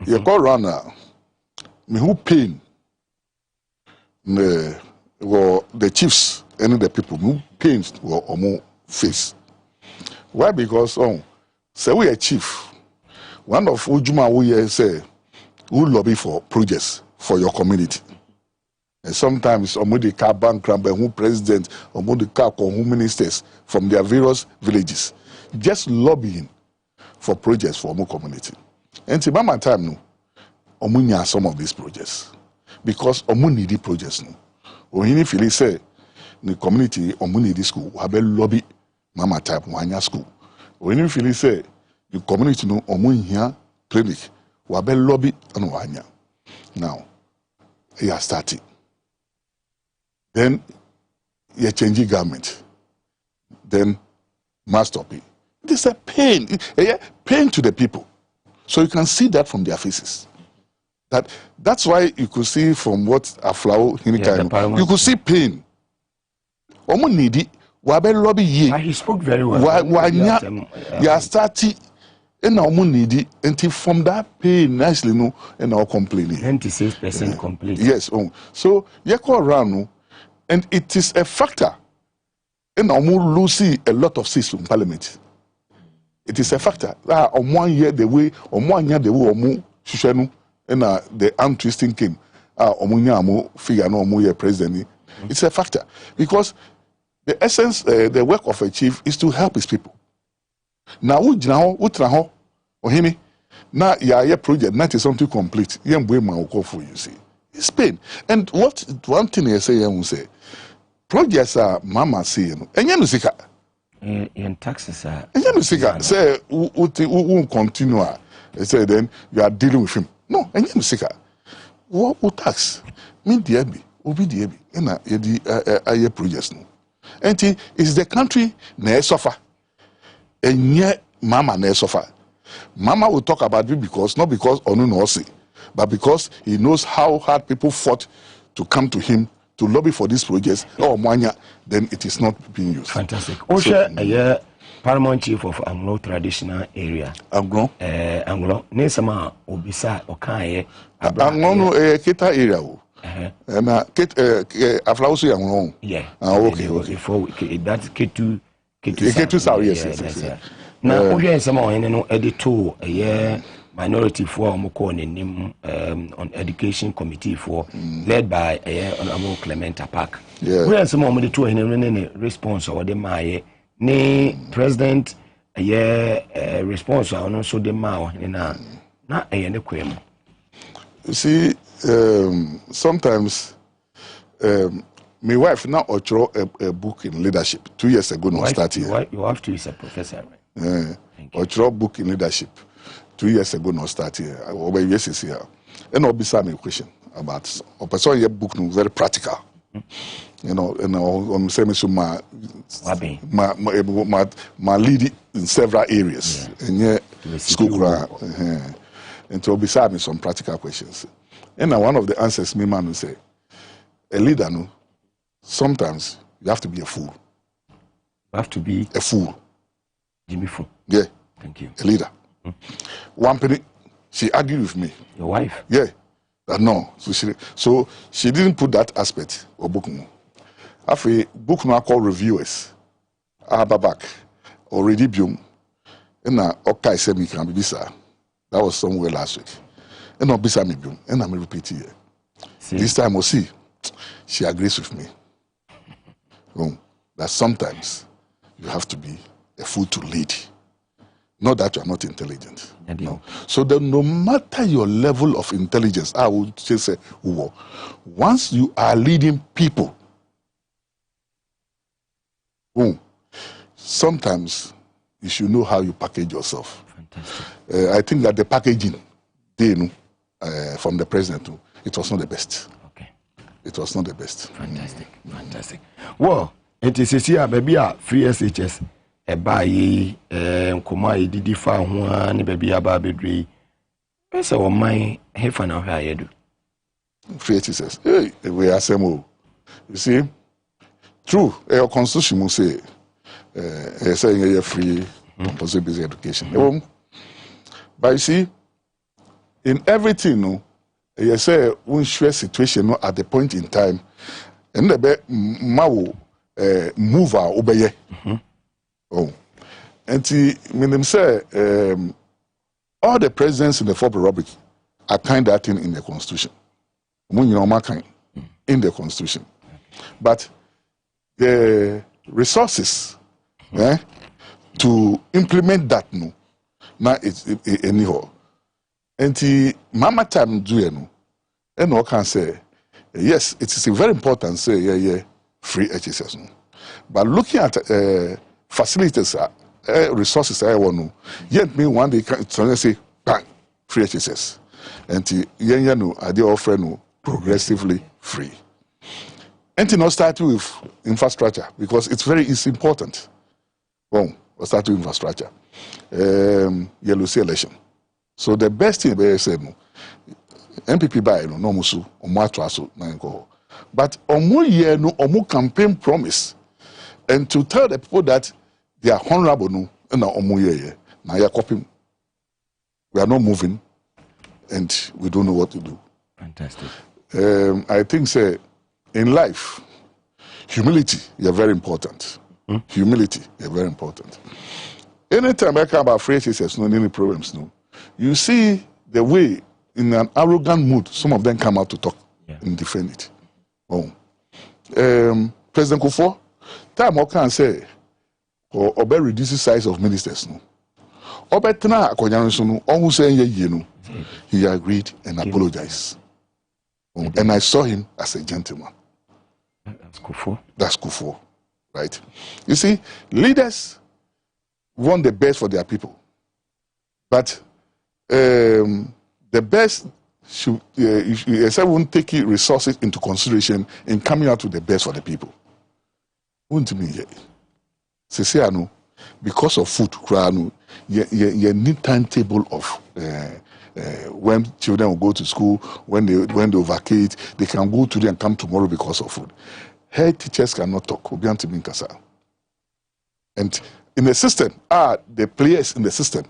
you call runner me who pain the chiefs and the people who pains were on face. Why? Because say we a chief. One of Ujuma we say who lobby for projects for your community. And sometimes the car bankrupt who president the car who ministers from their various villages just lobbying for projects for more community. And to my time no, omunya some of these projects because need the projects no. When he feel say the community need the school, we have lobby mama type wanya school. When he feel say the community no here clinic, we have lobby and wanya. Now, you are starting. Then you change government. Then mass stop it. It is a pain. Pain to the people. So you can see that from their faces. That's why you could see from what Aflao you could see pain. Omo needy. Wabe lobby ye. He spoke very well. Ya started and omo needy until from that pain nicely no and now complaining. 96% complete. Yes. So you go around and it is a factor. And omo losing a lot of seats in parliament. It is a factor. On 1 year the way, on 1 year the way omo shushenu. And the arm twisting came. Figure no more president. It's a factor because the essence, the work of a chief is to help his people. Now, now your project not is something complete. You see, it's pain. And one thing I say, projects are mama saying, and you know, in taxes are. And you know, say, who continue. Say then you are dealing with him. No, and you say, what tax? Mean the Abbey, Obi the Abbey, and a projects no. And it's the country ne suffer, and yet Mama ne suffer. Mama will talk about it because not because Onu no say, but because he knows how hard people fought to come to him to lobby for these projects. Or Mwanya, then it is not being used. Fantastic. Osha, Paramount Chief of Anglo Traditional Area. Anglo? Anglo. Nesama Obisa Okaye. Anglo Kita area. Aflausi Anglo. Yeah. Okay. Before that's K2 South. Yes. Now, Oja and Sama no editor a minority for Moko on education committee for led by Honorable Clement Park. Yeah. We are some of the two in response or the my. Ne president response on also the mao na ne kwem. You see, sometimes my wife now wrote a book in leadership 2 years ago. No start here. You have to is a professor, right? Wrote a book in leadership 2 years ago. No start here. Over years is here. And I'll be some question about a person your book no very practical. You know, and I'm saying so my lead in several areas, and yet school and to beside me some practical questions. And one of the answers me man will say, a leader no, sometimes you have to be a fool. You have to be a fool. Jimmy Fool. Yeah. Thank you. A leader. One penny, she argued with me. Your wife? Yeah. No. So she didn't put that aspect of book. After book now called reviewers. Ababak already biom. And na okay say me can be bisa. That was somewhere last week. And no bisa me biom. And I'm repeating here. This time we'll see. She agrees with me. That sometimes you have to be a fool to lead. Not that you are not intelligent. No. So then no matter your level of intelligence, I would just say, once you are leading people, sometimes you should know how you package yourself. Fantastic. I think that the packaging from the president, it was not the best. Okay. It was not the best. Fantastic. Fantastic. Well, it is here, baby, free SHS. Ebayi nkoma didi fa ho an baby aba bedre pese o man hefa na hwa yedu free says hey we asemo you see true your constitution must say saying you're free compulsory basic education but you see in everything no you say one share situation no at the point in time and the be mawo move obeye. And meaning say all the presidents in the Fourth Republic are kind of acting in the constitution. In the constitution. But the resources to implement that no, now it's anyhow. And the mama time do and no can say yes, it is very important say free HSS. No. But looking at facilities, resources, I want to. Yet me one day can say bang, free HSS, and no, I do offer no progressively free. And not start with infrastructure because it's important. Well, or start to infrastructure. Yellow sea election. So the best thing they say no. MPP by no musu omo atwaso na nko. But omo year no omo campaign promise and to tell the people that they are honorable no na omo year na ya copy. We are not moving and we don't know what to do. Fantastic. I think say in life humility is very important. Humility is very important. Anytime I come about phrases, no any problems, no. You see the way in an arrogant mood, some of them come out to talk and defend it. Oh. President Kufuor, time I can say, or reduce the size of ministers, no. Obetna Akonyanso, no, almost saying ye no. He agreed and apologized. And I saw him as a gentleman. That's Kufuor. That's Kufuor, right? You see, leaders want the best for their people, but the best should everyone take resources into consideration in coming out with the best for the people. Wouldn't mean yet. Because of food, you need timetable of when children will go to school, when they vacate, they can go today and come tomorrow because of food. Head teachers cannot talk. And in the system, the players in the system,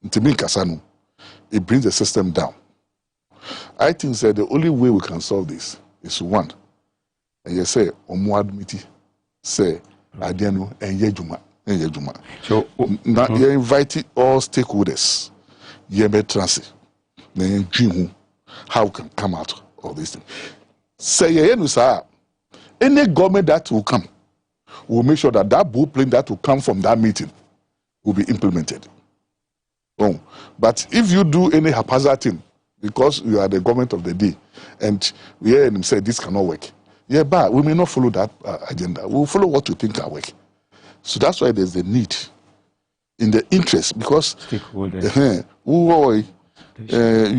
it brings the system down. I think that the only way we can solve this is one. And you say, admiti, say, Adiano, and Yejuma. So now you invite all stakeholders, Yeme Transit, then dream how we can come out of this thing. Say, any government that will come will make sure that that blueprint that will come from that meeting will be implemented. But if you do any haphazard thing, because you are the government of the day, and we hear him say this cannot work, but we may not follow that agenda. We will follow what we think are work. So that's why there's the need in the interest, because you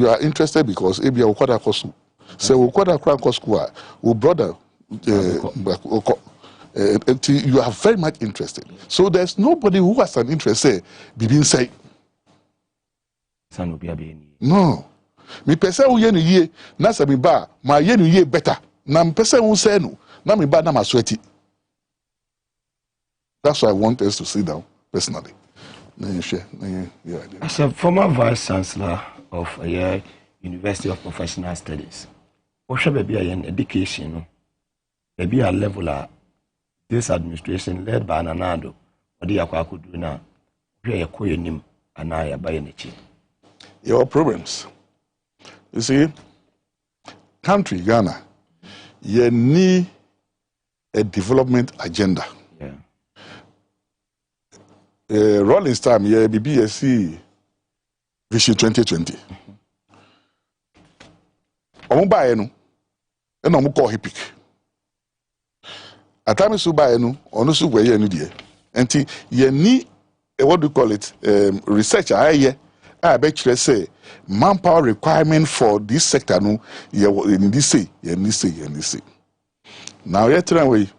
are interested because Abia Ukwada Kosu. So Ukwada Kran Koskua, brother, you are very much interested. So there's nobody who has an interest, say, Bibin say. No. Me pese u yenu ye, na se mi ba, ma yenu ye better. Na mi pese u se no, na mi ba na ma sweaty. That's why I want us to sit down personally. As a former Vice Chancellor of University of Professional Studies, what should be an education? Maybe a level of this administration led by Nanado, or the Aqua could do now, where you nim and I buy any cheap. Your problems. You see, country Ghana, you need a development agenda. Rollins time, BBSC Vision 2020. Omo bae no, e no mo call hipic. Atami su bae no, onu su gwe ye no die. Enti ye ni what do you call it? Research aye. I bet you say manpower requirement for this sector no, ye in this say. Now ye try way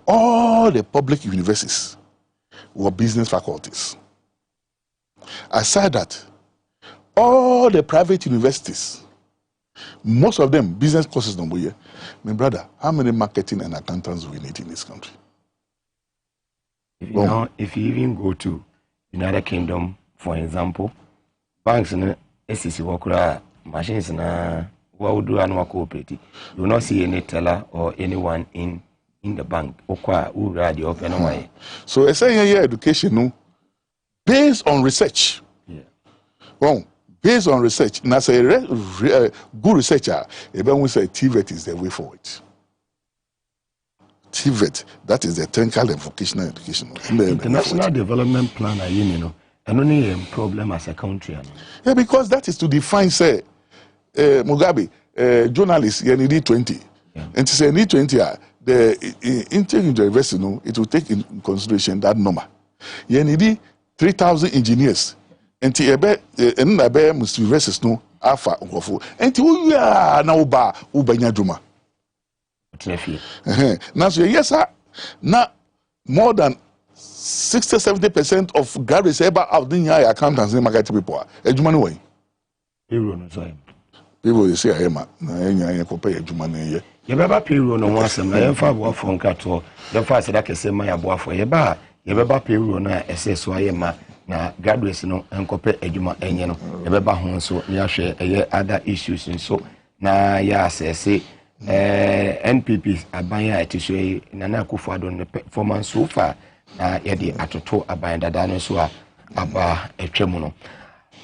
all the public universities were business faculties. Aside that, all the private universities, most of them business courses no more. My brother, how many marketing and accountants do we need in this country? If you even go to United Kingdom, for example, banks and SEC worker machines na what would do and what cooperate. You will not see any teller or anyone in the bank. So I say here education no, based on research. Based on research. And as a good researcher, even we say Tvxyz is the way forward. Tvxyz, that is the technical and vocational education. International development plan, and only a problem as a country. Yeah, because that is to define, say, Mugabe, journalists, you need 20. And to say need 20, the intake in the university, it will take in consideration that number. You need 3,000 engineers. And to ebe must universities no alpha ngofo. And to ya na uba nyaduma. Now so yes sir, now more than 60-70% of graduates ever out in here accountants and marketing people. Ejumani way. People say I am na enya kopa ejumani ye. Ye beba payroll no wasem na yemfa boafo nkato. Yemfa se da kese ma ya boafo ye ba ye beba payroll no eseso ayema na graduates no enkope ejuma enye no ye beba ho nso ya hwe eye other issues nso na ya asese NPP abanya etiswe na na akufo ado ne performance so far na ye de atoto abanya dada no so aba etwemu no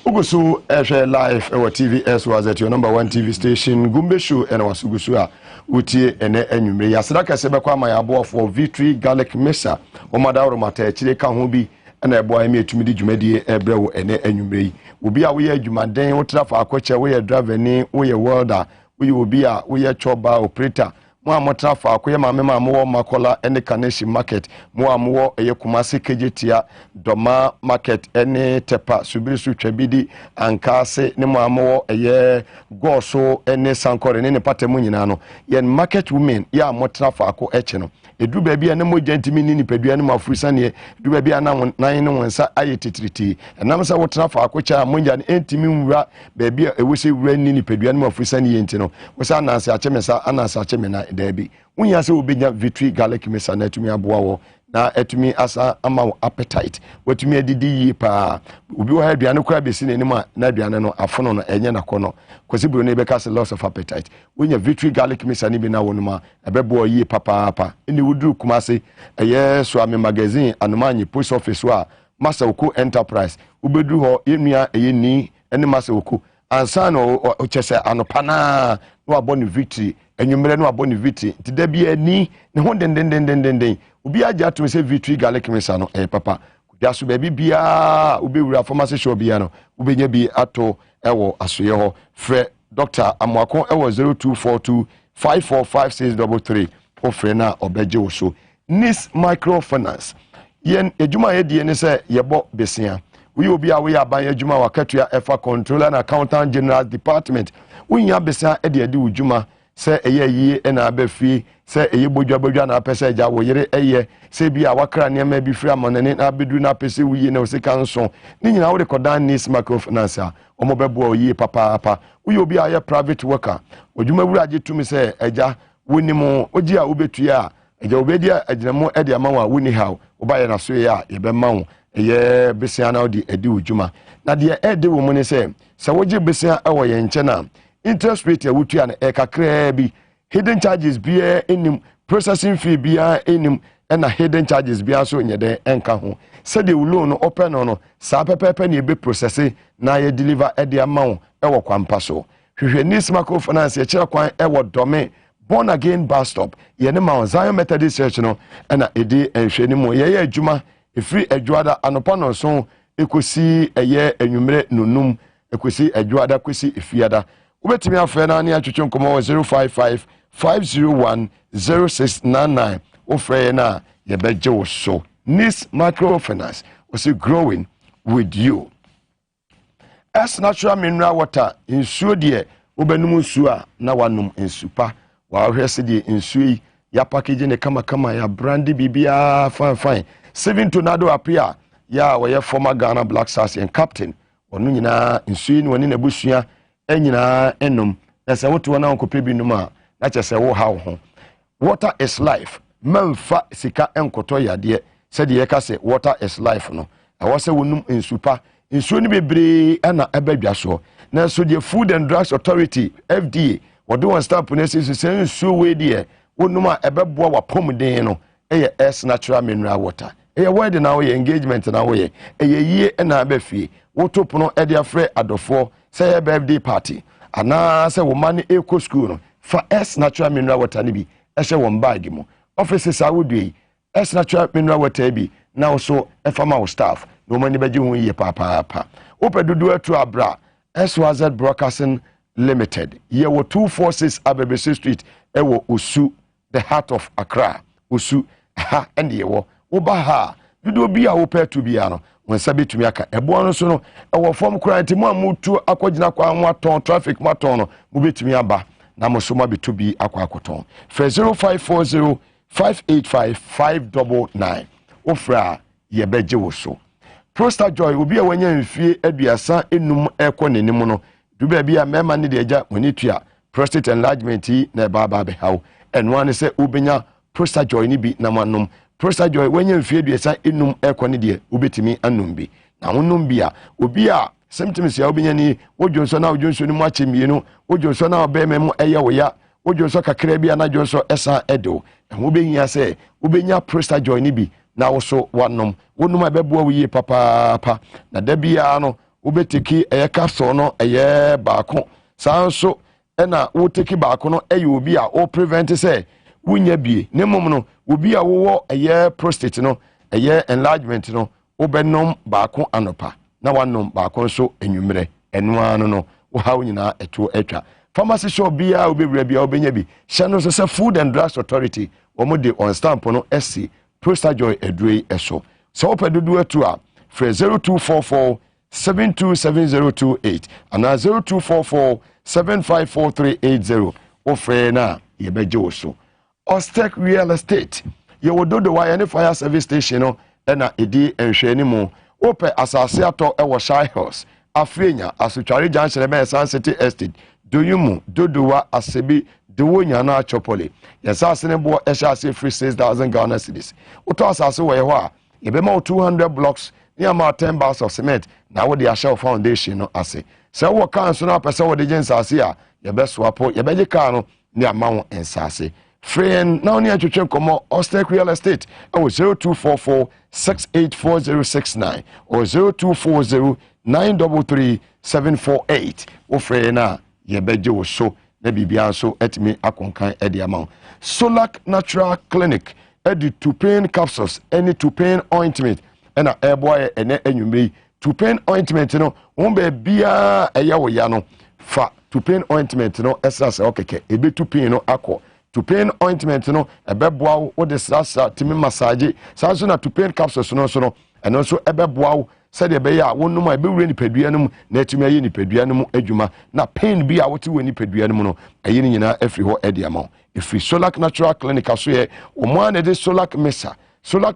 Ugusu live our TVS was at your number 1 TV station Gumbe show and was Ugusu utie ene enwumre yasra kase be kwa ya abo for Victory Garlic Mesa o madawro mata chire ka ho bi na ebo ayme etumi di dwumadi ebre wo ene enwumre obi a wo ye adwumaden wo trafa akwache wo ye driver ni wo ye welder wo ye obi a wo ye choba operator mo amotrafa akoye maame ma mo makola ene Kaneshi market mo amwo eye Kumasi kejetia Doma market ene Tepa subiri su twabidi ankase ne mo amwo eye Goso ene Sankore ne patemu nyina no yen market women ya amotrafa ako eche no edu baabi ene mo gentimi ni nipadua ne mafurisa ne edu baabi ana nan ne wonsa aye titiriti enam sa wo trafa ako cha monja ne entimi nwura baabi ewose wura ni nipadua ne mafurisa ne yenti no wo sa ananse achemesa ananse achemena dabi unya se obenya Victory Garlic Mesa na etumi aboa wo na etumi asa ama appetite wetumi adidi yi pa obi wo ha aduane kura besi ne nim na aduane no afono no enye na kono kwesi bro ne be ka se loss of appetite unya Victory Garlic Mesa ni bi na wono ma ebebo yi papa eni wuduru Kumasi eye so ame magazine anomanyi post office wa Masawuku Enterprise ubedu ho yenua eye ni ene Masawuku ansa no ochese anopana no aboni Victory enwumre no aboni Victory ti da bia ni ne ho den obi agya to se Victory Garlic Mesa no papa kudaso ba bia obewura pharmacy shop bia no obenya bi ato ewo asoye ho frɛ Dr. Amwako ewo 0242545633 ofre na obeje wo so Nis Microfinance yen ejuma ye die ne se yebo besia we obi a we aban ejuma wakatua efa controller and accountant general department unya besia e de ujuma se eye yi na abafi se eye bodwa na apese ja wo yere eye se bi a wakra ne ma bi firi amonene na abedu na apese wuye na osika nso ni nyina wo rekodan Nis Microfinance a omo bebo oyi papa we obi a ye private worker ojuma wura age tumi se eja wonimu oji a obetua eja obedia aginamo e de amawa woni haw obaye na so ye a ye be mawo eye besia na odi edi ujuma na de e de wo mu ne se woje besia e wo ye nche na interest rate awutua na kakra bi hidden charges bia enim processing fee bia enim na hidden charges bia so nyede enka ho se de loan no open no sa pepepe na ebe process na ye deliver e de amount e wo kwampa so hwehwe Nis Microfinance ye kire kwan e wo dome born again bus stop ye ne ma Zion Methodist Church no na edi enhwani mu ye adwuma efiri adwada anopa no so ekosi eye enwumre nunum ekosi adwada kosi efiada ubetimi afre na ania twetwe nkomo 055-501-0699 ofre na ye beje wo so Nis Microfinance was growing with you as natural mineral water insuo de obenum nsuo a na wanum nsupa wa hwese de nsuo ya package ne kama ya brandy bibia fine 7 tornado appear ya we former Ghana Black Stars and captain onu nyina nsuo ni woni na busua enyina enum na se woto na onkope bi num a na chese wo ha ho water is life mamfa sika enkoto yade se de ye ka se water is life no awo se wonum nsupa nsuo ni bebre na ebadwa so na so the Food and Drugs Authority FDA wodo one stamp na se nsuo we de wonum a ebeboa wapomden no eye S natural mineral water eye word na we engagement na we eye yie na abafie wotopono e de afre adofo say birthday party ana say wo man eco school no fa S natural mineral water ni bi e hye won bag mu offices awodui S natural mineral water bi na also e fama wo staff no man beje hu yie papa opedudu atu abra SYZ Broadcasting Limited ye wo 246 Abebese Street e wo Osu the heart of Accra Osu ha ende ye wo oba ha dudu bi a wo petu bia no wonsa betumi aka ebo no so no e wo form kranti mu amutu akogina kwa aton traffic maton no mu betumi aba na mo so ma betu bi akwakoton 0540 585 599 ofra ye beje wo so Prostate Joy obi a wanya mfie aduasa enum ekọ nenim no du ba bia mema ne de agya woni tua prostate enlargement yi na ba be hawo eno ane se ubenya Prostate Joy ni bi na manom Prostate Joy wanya mfie aduasa enum ekọ ne de ubetimi anum bi na wonum bi a obi a symptoms ya obenya ni wojonso na wojonso ni mu achemienu wojonso na obema mu eye wo ya wojonso kakra bia na jonso esa edo ho behia se ubenya Prostate Joy ni bi na woso wanom wonum abeboa wiye papa na da bia no wobeteki eye capsule no eye baako sanso ena woteki baako no eye obi a o prevent se wunya bie ne mom no obi a wo eye prostate no eye enlargement no obenom baako anopa na wanom baako so enwumre eno no wo hawo nyina eto etwa pharmacy shop bia obewura bia obenya bi hye no se Food and Drugs Authority omode on stamp no SC Prostate Joy edrei eso so opedudu atu a fre 0244 727028 ana 0244 754380 ofre na yebeje wo so Ostek Real Estate ye wododo wa ye fire service station no na edi enhwe ni mu ope asase ato ewo Shy House afrenya asotware junction be San City Estate doyumu dodowa asebi dewonya na achopole yesase ne bo ehase free 6000 Ghana cedis uto asase wo ye ho a ye be ma 200 blocks near ma 10 bars of cement na wo de a foundation no ase se wo kan so na pese wo de jensase a ye be swapo ye be jika no ne ama wo ensase friend now near Chuchen Komo Ostek Real Estate 0244 684069 or 0240 933 748 o friend na ye beje wo so na bibia so etimi akonkan edi amount Solak Natural Clinic edi to pain capsules any to pain ointment na boy ene enwumre to pain ointment no won be bia eye wo ya no fa to pain ointment no esase okeke ebe to pain no akọ to pain ointment no ebeboa wo de sasa timi massage sanso na to pain capsules no so no eno so ebeboa said the bear wonum a be wure ni padua no na atumi aye ni padua no adwuma na pain bi a wote wani padua no no aye ni nyina afri ho edi ama ifri Solak Natural Clinic aso ye omo an de Solak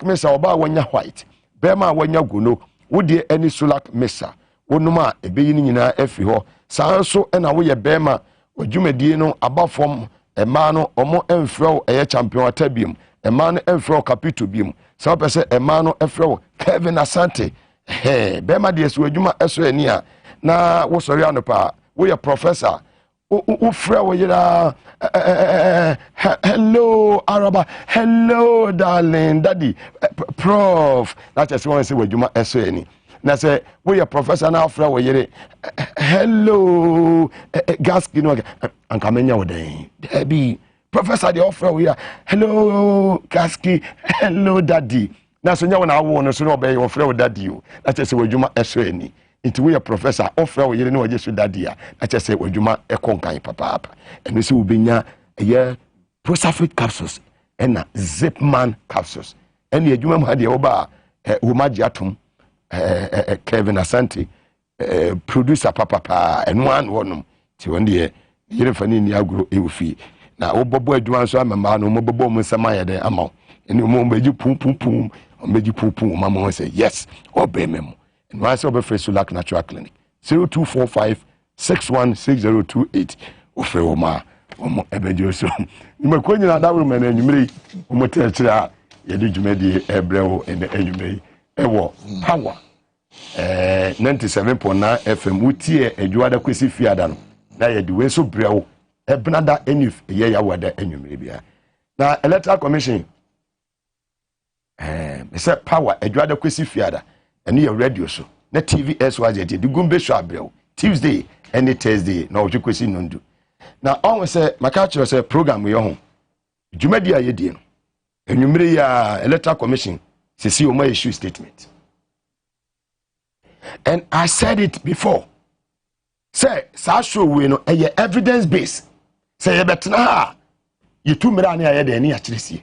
Mesa oba wanya white bema wanya gono wodie ani Solak Mesa wonum a ebe yi ni nyina afri ho sanso na wo ye bema odwumadie no abafom ema no omo emfrɛ eye champion atabium ema no emfrɛ capito bium sa pese ema no efrɛ Kevin Asante bema de so adwuma eso ani a na wo sori anopa wo ye professor wo frɛ wo yira hello araba hello darling daddy prof that is one say adwuma eso ani na say wo ye professor na frɛ wo yire hello gaski no anka menya wo den debi professor de offer wo yira hello gaski hello daddy na so nya wona wo no so no be yo frɛ wo daddy o na che se wadwuma eso ani nti wo ye professor offer wo yire ne waje so daddy a na che se wadwuma ekonkan papa eno se wo benya ye Prosafit capsules ena Zipman capsules ene adwuma mu ha de wo ba wo magye atom Kevin Asante producer papa eno an wonum ti won de yire fani ni agro ewufi na wo bobo adwuma so amama no mo bobo mu nsama ye de ama ene mo beji pum meji pupu mama won say yes obemem and why so be Solak Natural Clinic 0245 616028 ofre wo ma omo ebejo so ni makonyina da wo me na enwumre omo tire a ye de dwumadi ebrewo ene enwumre ewo power 97.9 FM utie adwada kwesi fiada no na ye de we so brewo ebnada enif ye ya wada enwumre bia na Electoral Commission say power adwada kwesi fiada ene your radio so na Tvxyz the Gumbe show abrel Tuesday and Thursday na oju kwesi nondu na on say makacho say program we ho dwumadi a ye die no enwumre ya Electoral Commission sisi o ma issue statement and I said it before say sa show we no evidence based say ye betna ha ye tu mira na ye de ni a kiresie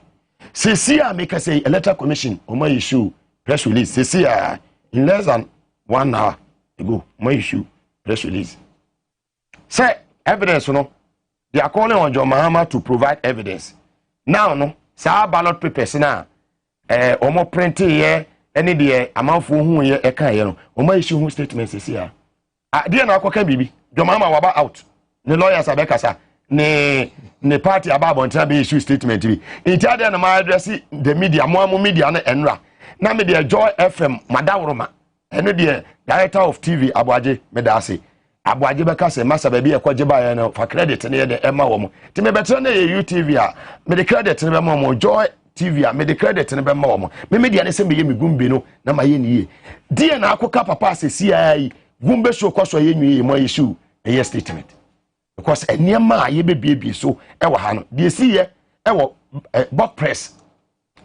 sisi a make say Electoral Commission o ma issue press release sisi a in less than 1 hour ago my issue press release say evidence no they are calling on John Mahama to provide evidence now no sa ballot papers na omo print here any dear amount for whom ye a can, or my issue statements is here. Dear na kwa bibi, your mama waba out. The lawyers are bekasa. Ne party about on time issue statement. In Chad and my address the media, more media and enra. Na media Joy FM, Madam Roma, and the director of TV Abuaje Medasi. Abuaje bekasa masa baby a kwajeba for credit near the Emma Womo. Time better na UTV me the credit ne be Joy TV me the credit ne be mo. Me media ne se me yemi Gumbe no na maye ni. Die na akoka papa se CI Gumbe show kwaso ye nwi mo issue a statement. Because enema ye be so e wa ha no. Die si ye e wo box press.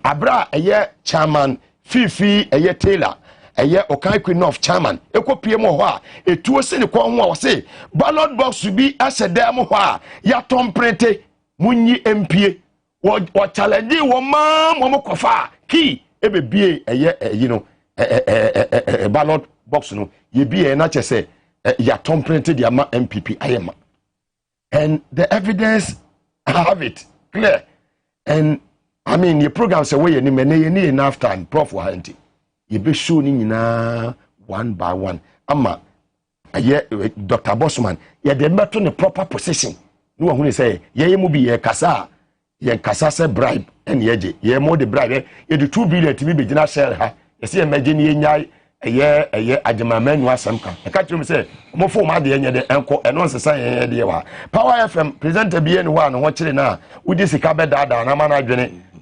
Abra eye chairman Fifi eye Taylor eye Okan Queen of chairman ekopie mo ho a etuo se ne kon ho a se ballot box bi aseda mo ho a ya tomprente munyi MP wo challenge wo ma mo kofa ki ebebie eye ballot box no ye bie na chese ya tomprente dia ma MPP ayema. And the evidence I have it clear. And I mean, your program say where you need enough time, Prof. Wahanti. You be showing na one by one. Ama, Dr. Bossman, you the better in the proper position. No one say, ye mu be ye kasa say bribe, and ye more the bribe. Ye the 2 billion to be general share her. You see, imagine ye nyai a ajamaman was some kind. I can't say, more for my dear, the uncle, and once a sign, Power FM presenter be anyone watching now. With this, a cabin dada, and a man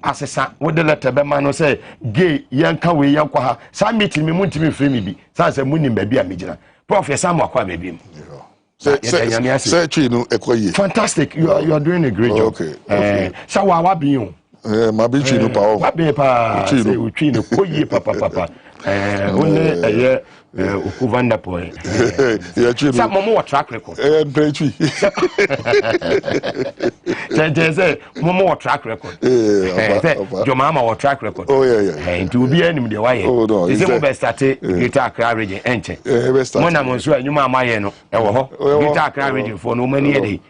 as a son, with the letter, Bemano say, gay, young Kawi, young Kwaha, some meeting me, won't me free me, sans a mooning baby, a midget. Professor Makwa, maybe. Fantastic, you are doing a great job. Okay. So, what be you? My bitch, no power. What be a pa? Papa. Only a year, Ukuvanda boy. Some more track record. There's a more track record. Your mama or track record. Oh, yeah. And to be enemy the way. Oh, no. It's the best started guitar carriage engine. When I'm on you, mamma, guitar carriage for no money a day.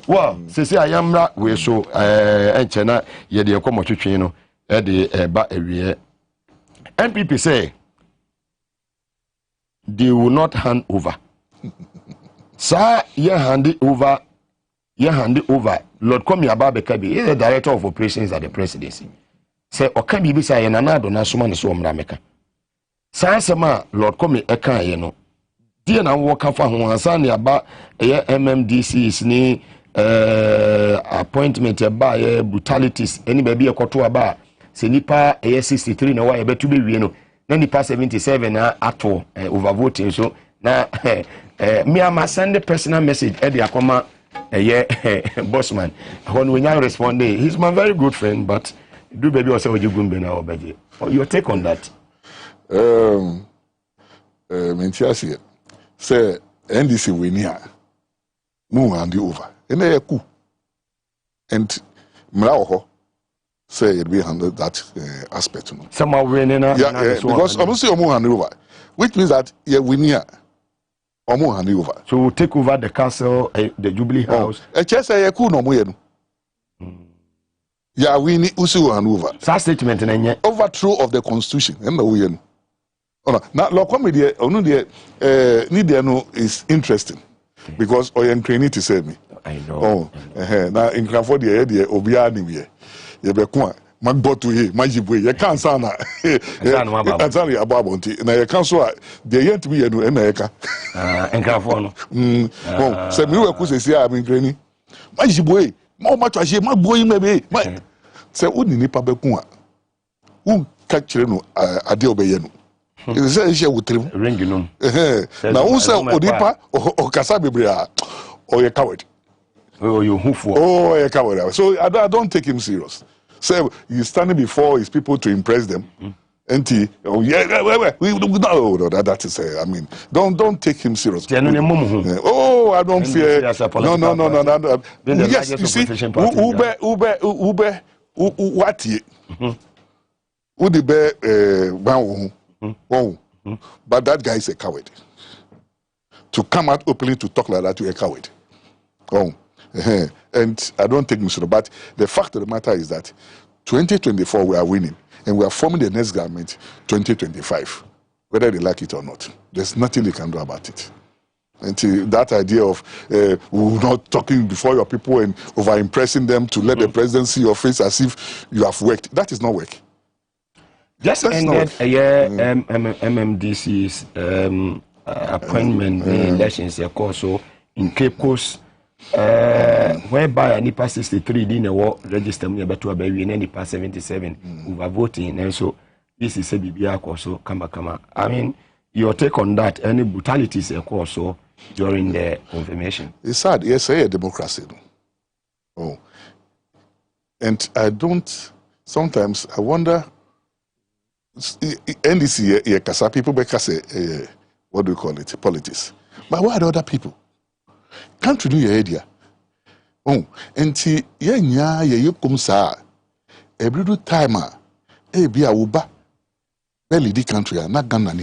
Well, since I am not, we so Enchena, ye the Okomochuino, Eddie, but a NPP say they will not hand over. Sir, you hand it over. Lord Komi Ababekabi is the director of operations at the presidency. Say, Okabi Bisa and another Nasuman so Mrameka. Sansama, Lord Komi Eka, you know. Dear now walk up from Hansani about MMDC is ni appointment by brutalities. Any baby a kotua bar. Se nipa 63 na wa ebetu be wie no na nipa 77 na ato overvoting so na me am send personal message e dey akoma bossman when we now respond he's my very good friend but do baby also we Gumbe na obeje your take on that mentiasie say NDC we near move and over and eku and mra say it be handle that aspect. Somehow winning, because I'm saying hand over, which means that we near hand over. So we'll take over the castle, the Jubilee House. A chess I could no more. Yeah, we need usu hand over. That statement and overthrow of the constitution. And we now law comedy only the need no is interesting because Oyen training to save me. I know. Now in Crawford the idea Obia ni ye be kwa magbotu he majibwe ye kan sana azani ababonti na ye kan so de yent mi ye no na ye ka enkrafo no bon se mi we ku se sia mi greni majibwe ma o matwa she magboyi mebe se odi nipa be ku a u ka kire no ade obeye no e se she wutrim ring no na u se odipa o kasa bebre a o ye coward. Oh, you who for? Oh, yeah, coward. So I don't take him serious. So he's standing before his people to impress them. And he, oh yeah, no, that is. I mean, don't take him serious. Oh, I don't fear. No. Yes, you see, Ube, what ye? Who the bear? But that guy is a coward. To come out openly to talk like that, you're a coward. Oh. And I don't take him serious. But the fact of the matter is that 2024 we are winning. and we are forming the next government 2025, whether they like it or not. There's nothing they can do about it. Until that idea of we're not talking before your people and over impressing them to let the president see your face as if you have worked, that is not work. Just ended a year MMDC's appointment elections also in Cape Coast, whereby a NIPA 63 didn't register me about to a baby and NIPA 77 who are voting, and so this is a BBA also kama. I mean, your take on that, any brutalities also during the confirmation? It's sad, yes, a democracy. Oh, and I don't, sometimes I wonder, NDC, yeah, people say, what do you call it, politics. But why are the other people? Can't you do your idea? Oh, and you come, sir, every time, be a uba, belly the country, not Ghana.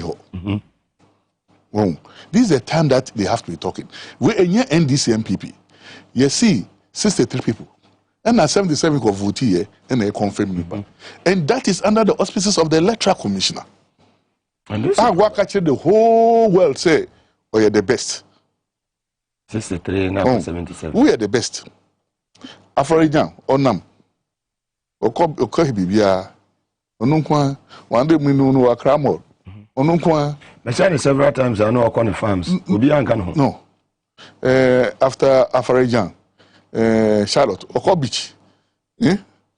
Oh, this is the time that they have to be talking. We in your NDC MPP, you see 63 people, and 77 go vote here, and they confirm me. And that is under the auspices of the Electoral Commissioner. And this work actually the whole world say, oh, you're the best. 63, now 77. We are the best. Aforijan, Onam, Okobibia, Onunkwa, one day we know a cramor. Onunkwa. I said several times I know on the farms. No. After Aforijan, Charlotte, Okobich.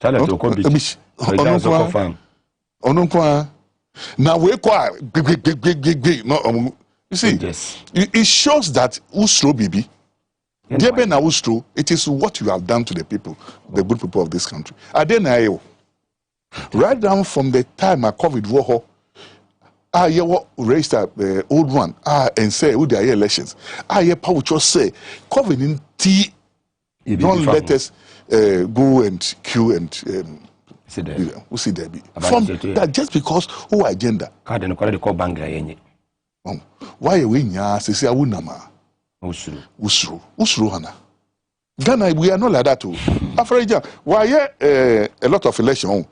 Charlotte, Okobich. Onunkwa. Now we big. No, you see, yes. It shows that Ustro Bibi, Ustro, it is what you have done to the people, the good people of this country. Right down from the time I COVID war, you raised the old one, and say, who there are elections. Power just say, COVID in T, don't let us go and queue and we see there be. From that, just because who agenda. Why we nya say awunama usru hana Ghana we are not like that too. Afraja why a lot of election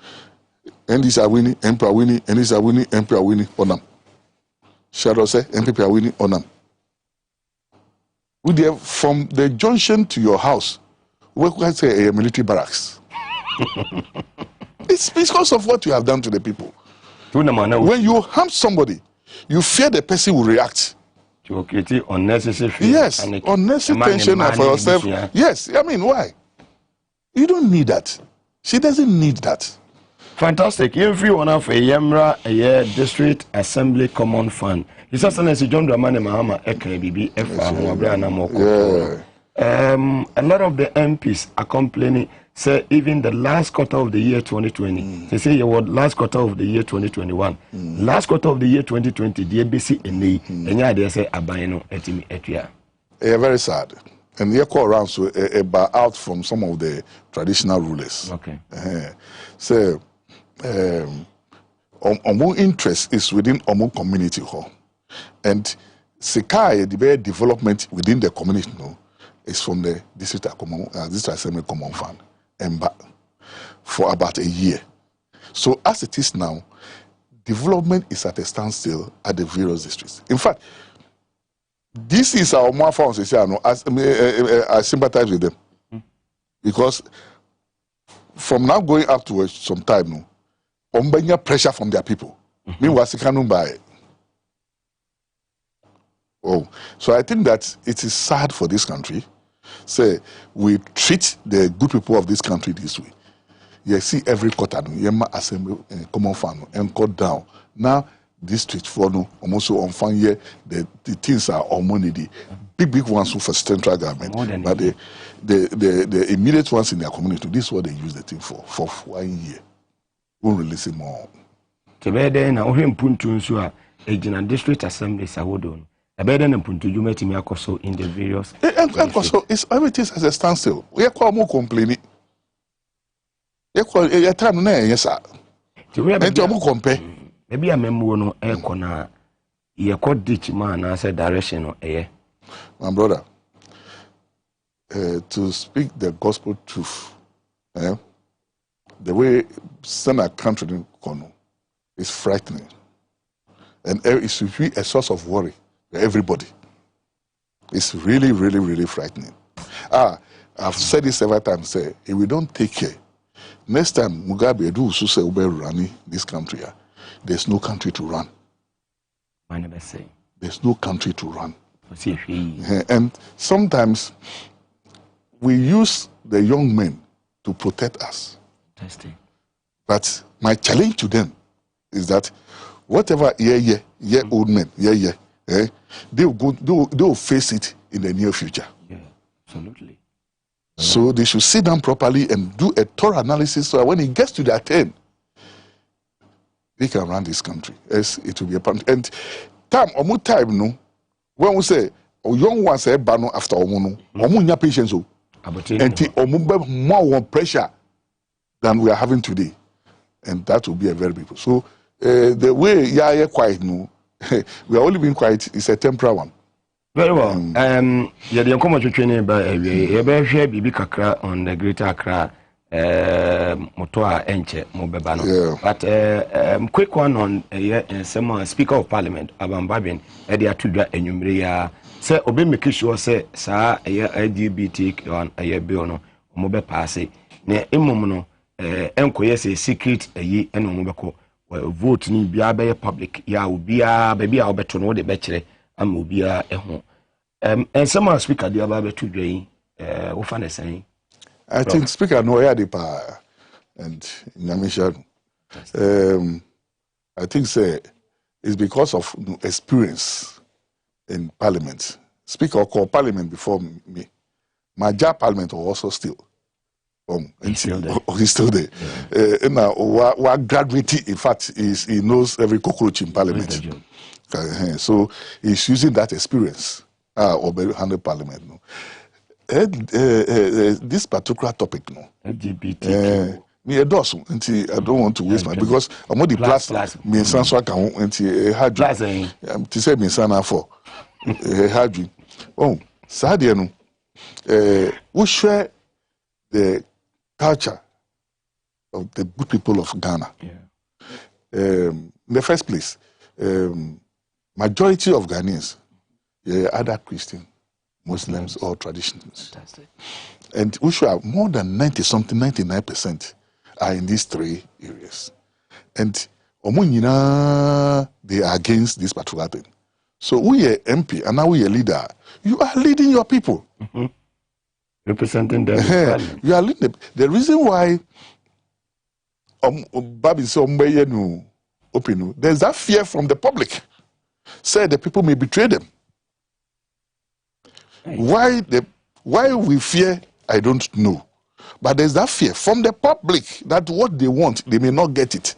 and these are winning emperor winning and these are winning emperor winning onam shadow say MPP are winning onam we there from the junction to your house we can say a military barracks. It's because of what you have done to the people. When you harm somebody, you fear the person will react. To create unnecessary fear. Yes, unnecessary tension for yourself. Yes, I mean, why? You don't need that. She doesn't need that. Fantastic. Every one of a Yemra, a district assembly common fund. His Excellency John Dramani Mahama Ekrebibi a lot of the MPs are complaining. Say even the last quarter of the year 2020, they say your last quarter of the year 2021, last quarter of the year 2020, the ABC and they say abayno etimi etua. Very sad, and they call around so out from some of the traditional rulers. Okay. So, our interest is within our community hall, and Sekai the development within the community is from the district assembly common fund. For about a year. So as it is now, development is at a standstill at the various districts. In fact, this is our more funds. I sympathize with them because from now going up to some time now, pressure from their people. Meanwhile, they can't buy it. Oh, so I think that it is sad for this country. Say we treat the good people of this country this way. You see every quarter, Yema assembly common fund and cut down. Now district for almost on fund here the things are all money the big ones for central government, but the immediate ones in their community. This is what they use the thing for 1 year. We'll release it more. Kebede na ohwe mpuntu nso a ejina district assemblies awodo. Abeda na mpuntu jumetimi akoso in the various. So it's everything as a standstill. We are quite more complaining. You time na yes sir. And you compare. Maybe a memo no eko na ye ko ditch man na say direction no eye. My brother, to speak the gospel truth, the way send a country in Kono is frightening. And it should be a source of worry for everybody. It's really, really, really frightening. I've said this several times, say, if we don't take care, next time Mugabe do so say we running this country, there's no country to run. I never say. There's no country to run. And sometimes we use the young men to protect us. But my challenge to them is that whatever old men, they will face it in the near future. Yeah, absolutely. So they should sit down properly and do a thorough analysis so that when it gets to their turn, they can run this country. Yes, it will be a problem. And time, no, when we say young ones say bano after omono, omunya patience o. And more pressure than we are having today. And that will be a very big problem. So the way quiet no, we are only being quiet is a temporary one. Very well. Yeah, the come to training by Bibi Kakra on the Greater Accra Motoa Enche Mobebano. But quick one on some Speaker of Parliament Aban Babin Edia Tudra Enumria say Obe make sure say sa LGBT on a bill no Mobe passe ne emono enkoye say secret ayi eno mobeko vote ni bia be public ya obia baby a obeto no de bechere am obia eho and some speaker dey about to dwen wo fa na say I think speaker no ya dey pa and nyamisha I think say it's because of experience in parliament. Speaker called parliament before me. My job parliament was also still he's still there. Now what graduate in fact is he knows every cockroach in parliament. So he's using that experience or handle parliament. No. This particular topic, no. LGBT. Me a dozen, I don't want to waste my because I'm on the plus me and Sanso account and had to say me sana for had oh Sadia no we share the culture of the good people of Ghana. In the first place, majority of Ghanaians either Christian, Muslims or traditionalists. And we should have more than 90-something, 99% are in these three areas. And they are against this particular thing. So we are MP and now we are leader. You are leading your people. Representing them. You are leading them. The reason why Babi said there's that fear from the public. Say the people may betray them. Why we fear, I don't know. But there's that fear from the public that what they want, they may not get it.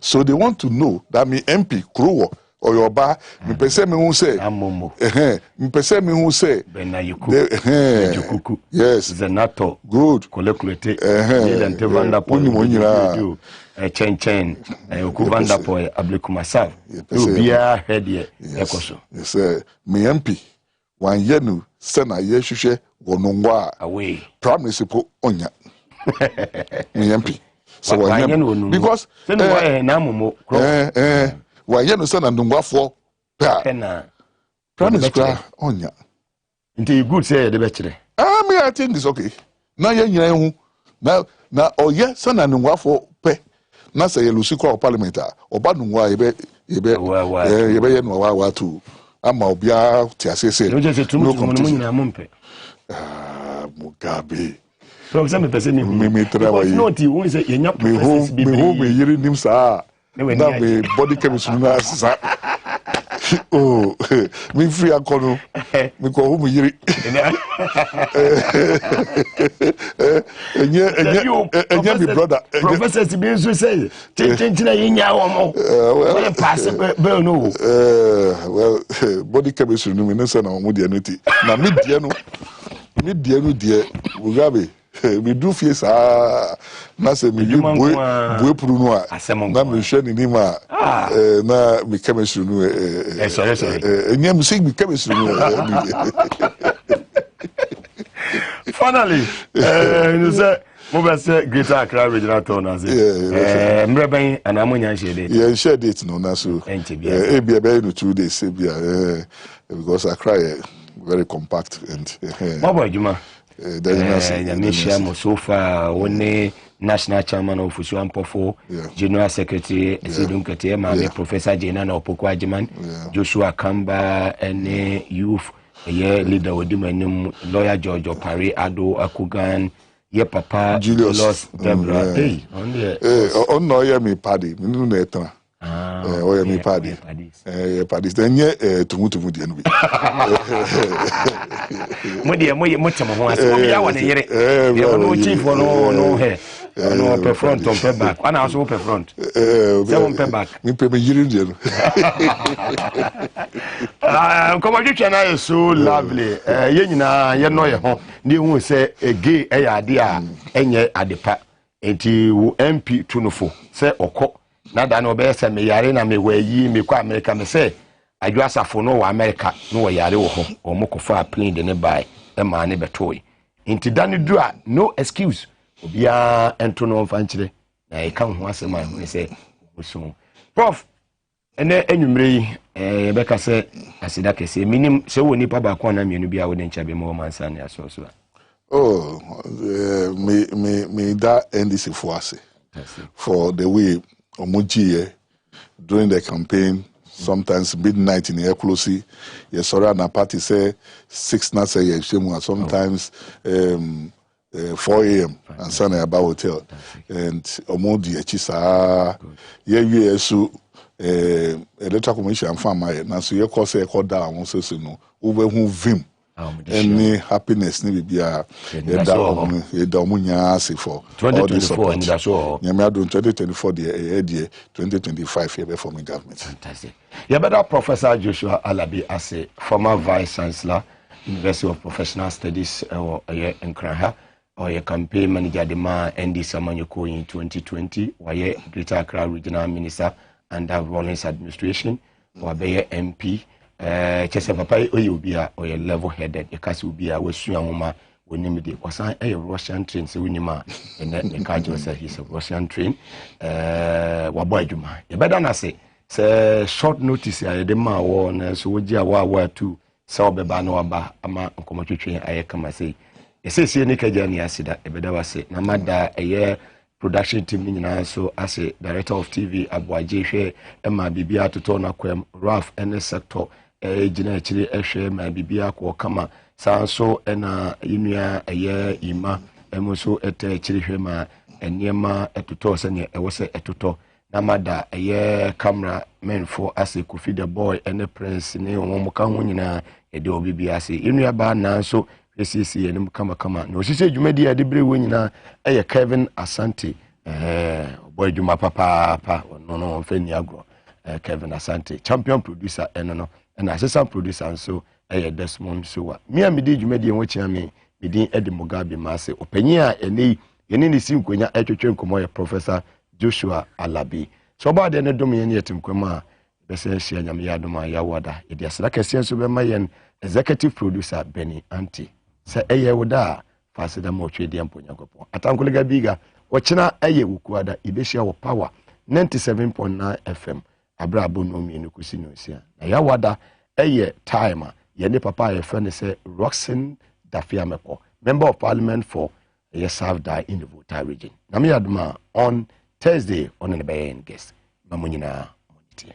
So they want to know that me MP, Kruwo, or your bar, me pese me who say, me pese me who say, yes, Zenato, good, Coleculate, and Tevanda Point, Chen, Ukuvanda Point, Ablikumasav, be a head here, Ecoso. Yes, me MP, one yenu, Sena Yeshuche, Wonongwa, away, Prime Minister Onya, me MP. So because why you understand and don't for Prime Minister Onya. Until you good say the better. I think it's okay. Now you now oh yes, son and no for pe. Now say you lose call parliament or bad no yebe no wa to ama obia ti asese. No just too much Mugabe. For example, person me travel. Not you won't say you professors be me hearing him sir. Now me body chemistry na sir. Oh, me free akono. Me ko home yiri. Enye me brother. Professors be so say. Tintina yinya wo mo. Well, pass be no. Well, body chemistry no me no say na wo de no ti. Na me de no. Me de no de Mugabe. We do face na se me boy puru no a na me hwe ni nima na me chemistry no sorry enya me say me chemistry no finally you say Mobese Greater Accra Regional Town as it. Mreben and Amonia share it. Yeah, share it no naso. Be no 2 days because Accra very compact and Baba Juma. Nyamisha so far one national chairman of Fusuampofo, General Secretary Sidum Kete, Professor Jena Opoko Ajiman, Joshua Kamba, and youth leader with lawyer George Opare Ado Akugan. Ye papa Julius Debra hey on no ye me paddy me no etan o ye me paddy paddy then ye tumutumu de no bi mo temo ho ase mo ya wona yere ye no chief no he no per front on per back ana also per front seven per back me per me yiri de come on you na so lovely ye nyina ye no ye ho ni hu se ege ade a enye adepa enti wo MP tunufo se okọ na da na obe se me yare na me wayi me kwa America me se adwo asafo no wa America no wa yare wo ho o mokofa plane de ne bai e ma ne betoy enti da ne du a no excuse obia ento no mfa nkyere na e kan ho asema hu se osun prof ene enwumre yi beka se asida kese minim se woni pa ba kwa na mienu bia wo de nchabe mo mansa ne asoso me that NDC for the way Omuji during the campaign, sometimes midnight in the Ekolosi, na party say 6 nights a year, sometimes 4 a.m. and Sunday about hotel. And Omodi Chisa, so Electoral Commission and Farmer, now so you call say call down, so no, over whom vim. Any happiness ni bibia eda omunya se for 2024 and that's all. Nyame do 2024 the 2025 year for me government. Fantastic. You better Professor Joshua Alabi as a former Vice Chancellor, University of Professional Studies or Nkranha or a campaign manager the man ND Samanyoko in 2020 why Greater Accra Regional Minister under Rawlings administration or be MP chese papa oyobia or level headed because will be a wasuama wenimide wasan a Russian train so winima and the kajo say he's a Russian train wabo adwuma e beda na say short notice ya de ma wo na so wogi a wa tu say obeba na oba ama nkomotwetwe aye kama say esese ni kaja ni asida e beda wase na mada production team nyina so as a director of TV Abuaje hwe ema bibia toto na kwem Ralph and sector jina chiri ehwe ma bibia ko kama sanso ena inua ima emoso ete chiri hwe ma eniema etoto se ne ewose etoto na mada camera men for as a Kofi the boy and the prince ne omo ka ho nyina ede obibia ase inua ba na so esisi enim kama no sise dwumadi ade bre wo nyina Kevin Asante boy dwuma papa no feni agro Kevin Asante champion producer no and assistant producer so Desmond Sowa me amedi dwumadi enwo chia me medin Edi Mugabe Mase opanyi a ene yene ni sinkonya etwetwe nkomo Professor Joshua Alabi so ba de ne dom yene yetimkwama bese hia nyame yadoma yawada yedi asra kese so be mayen executive producer Benny Anti se woda fasida mo twedi amponyakopo atankolega biga wochina wukuada ibeshia wo power 97.9 FM abrabo no mienu kusino sia na yawada timer yene papa friend say Roxin Dafiameko member of parliament for served in the Volta region na me aduma on Thursday on the bayan guest mamunyina monitie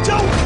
Joe!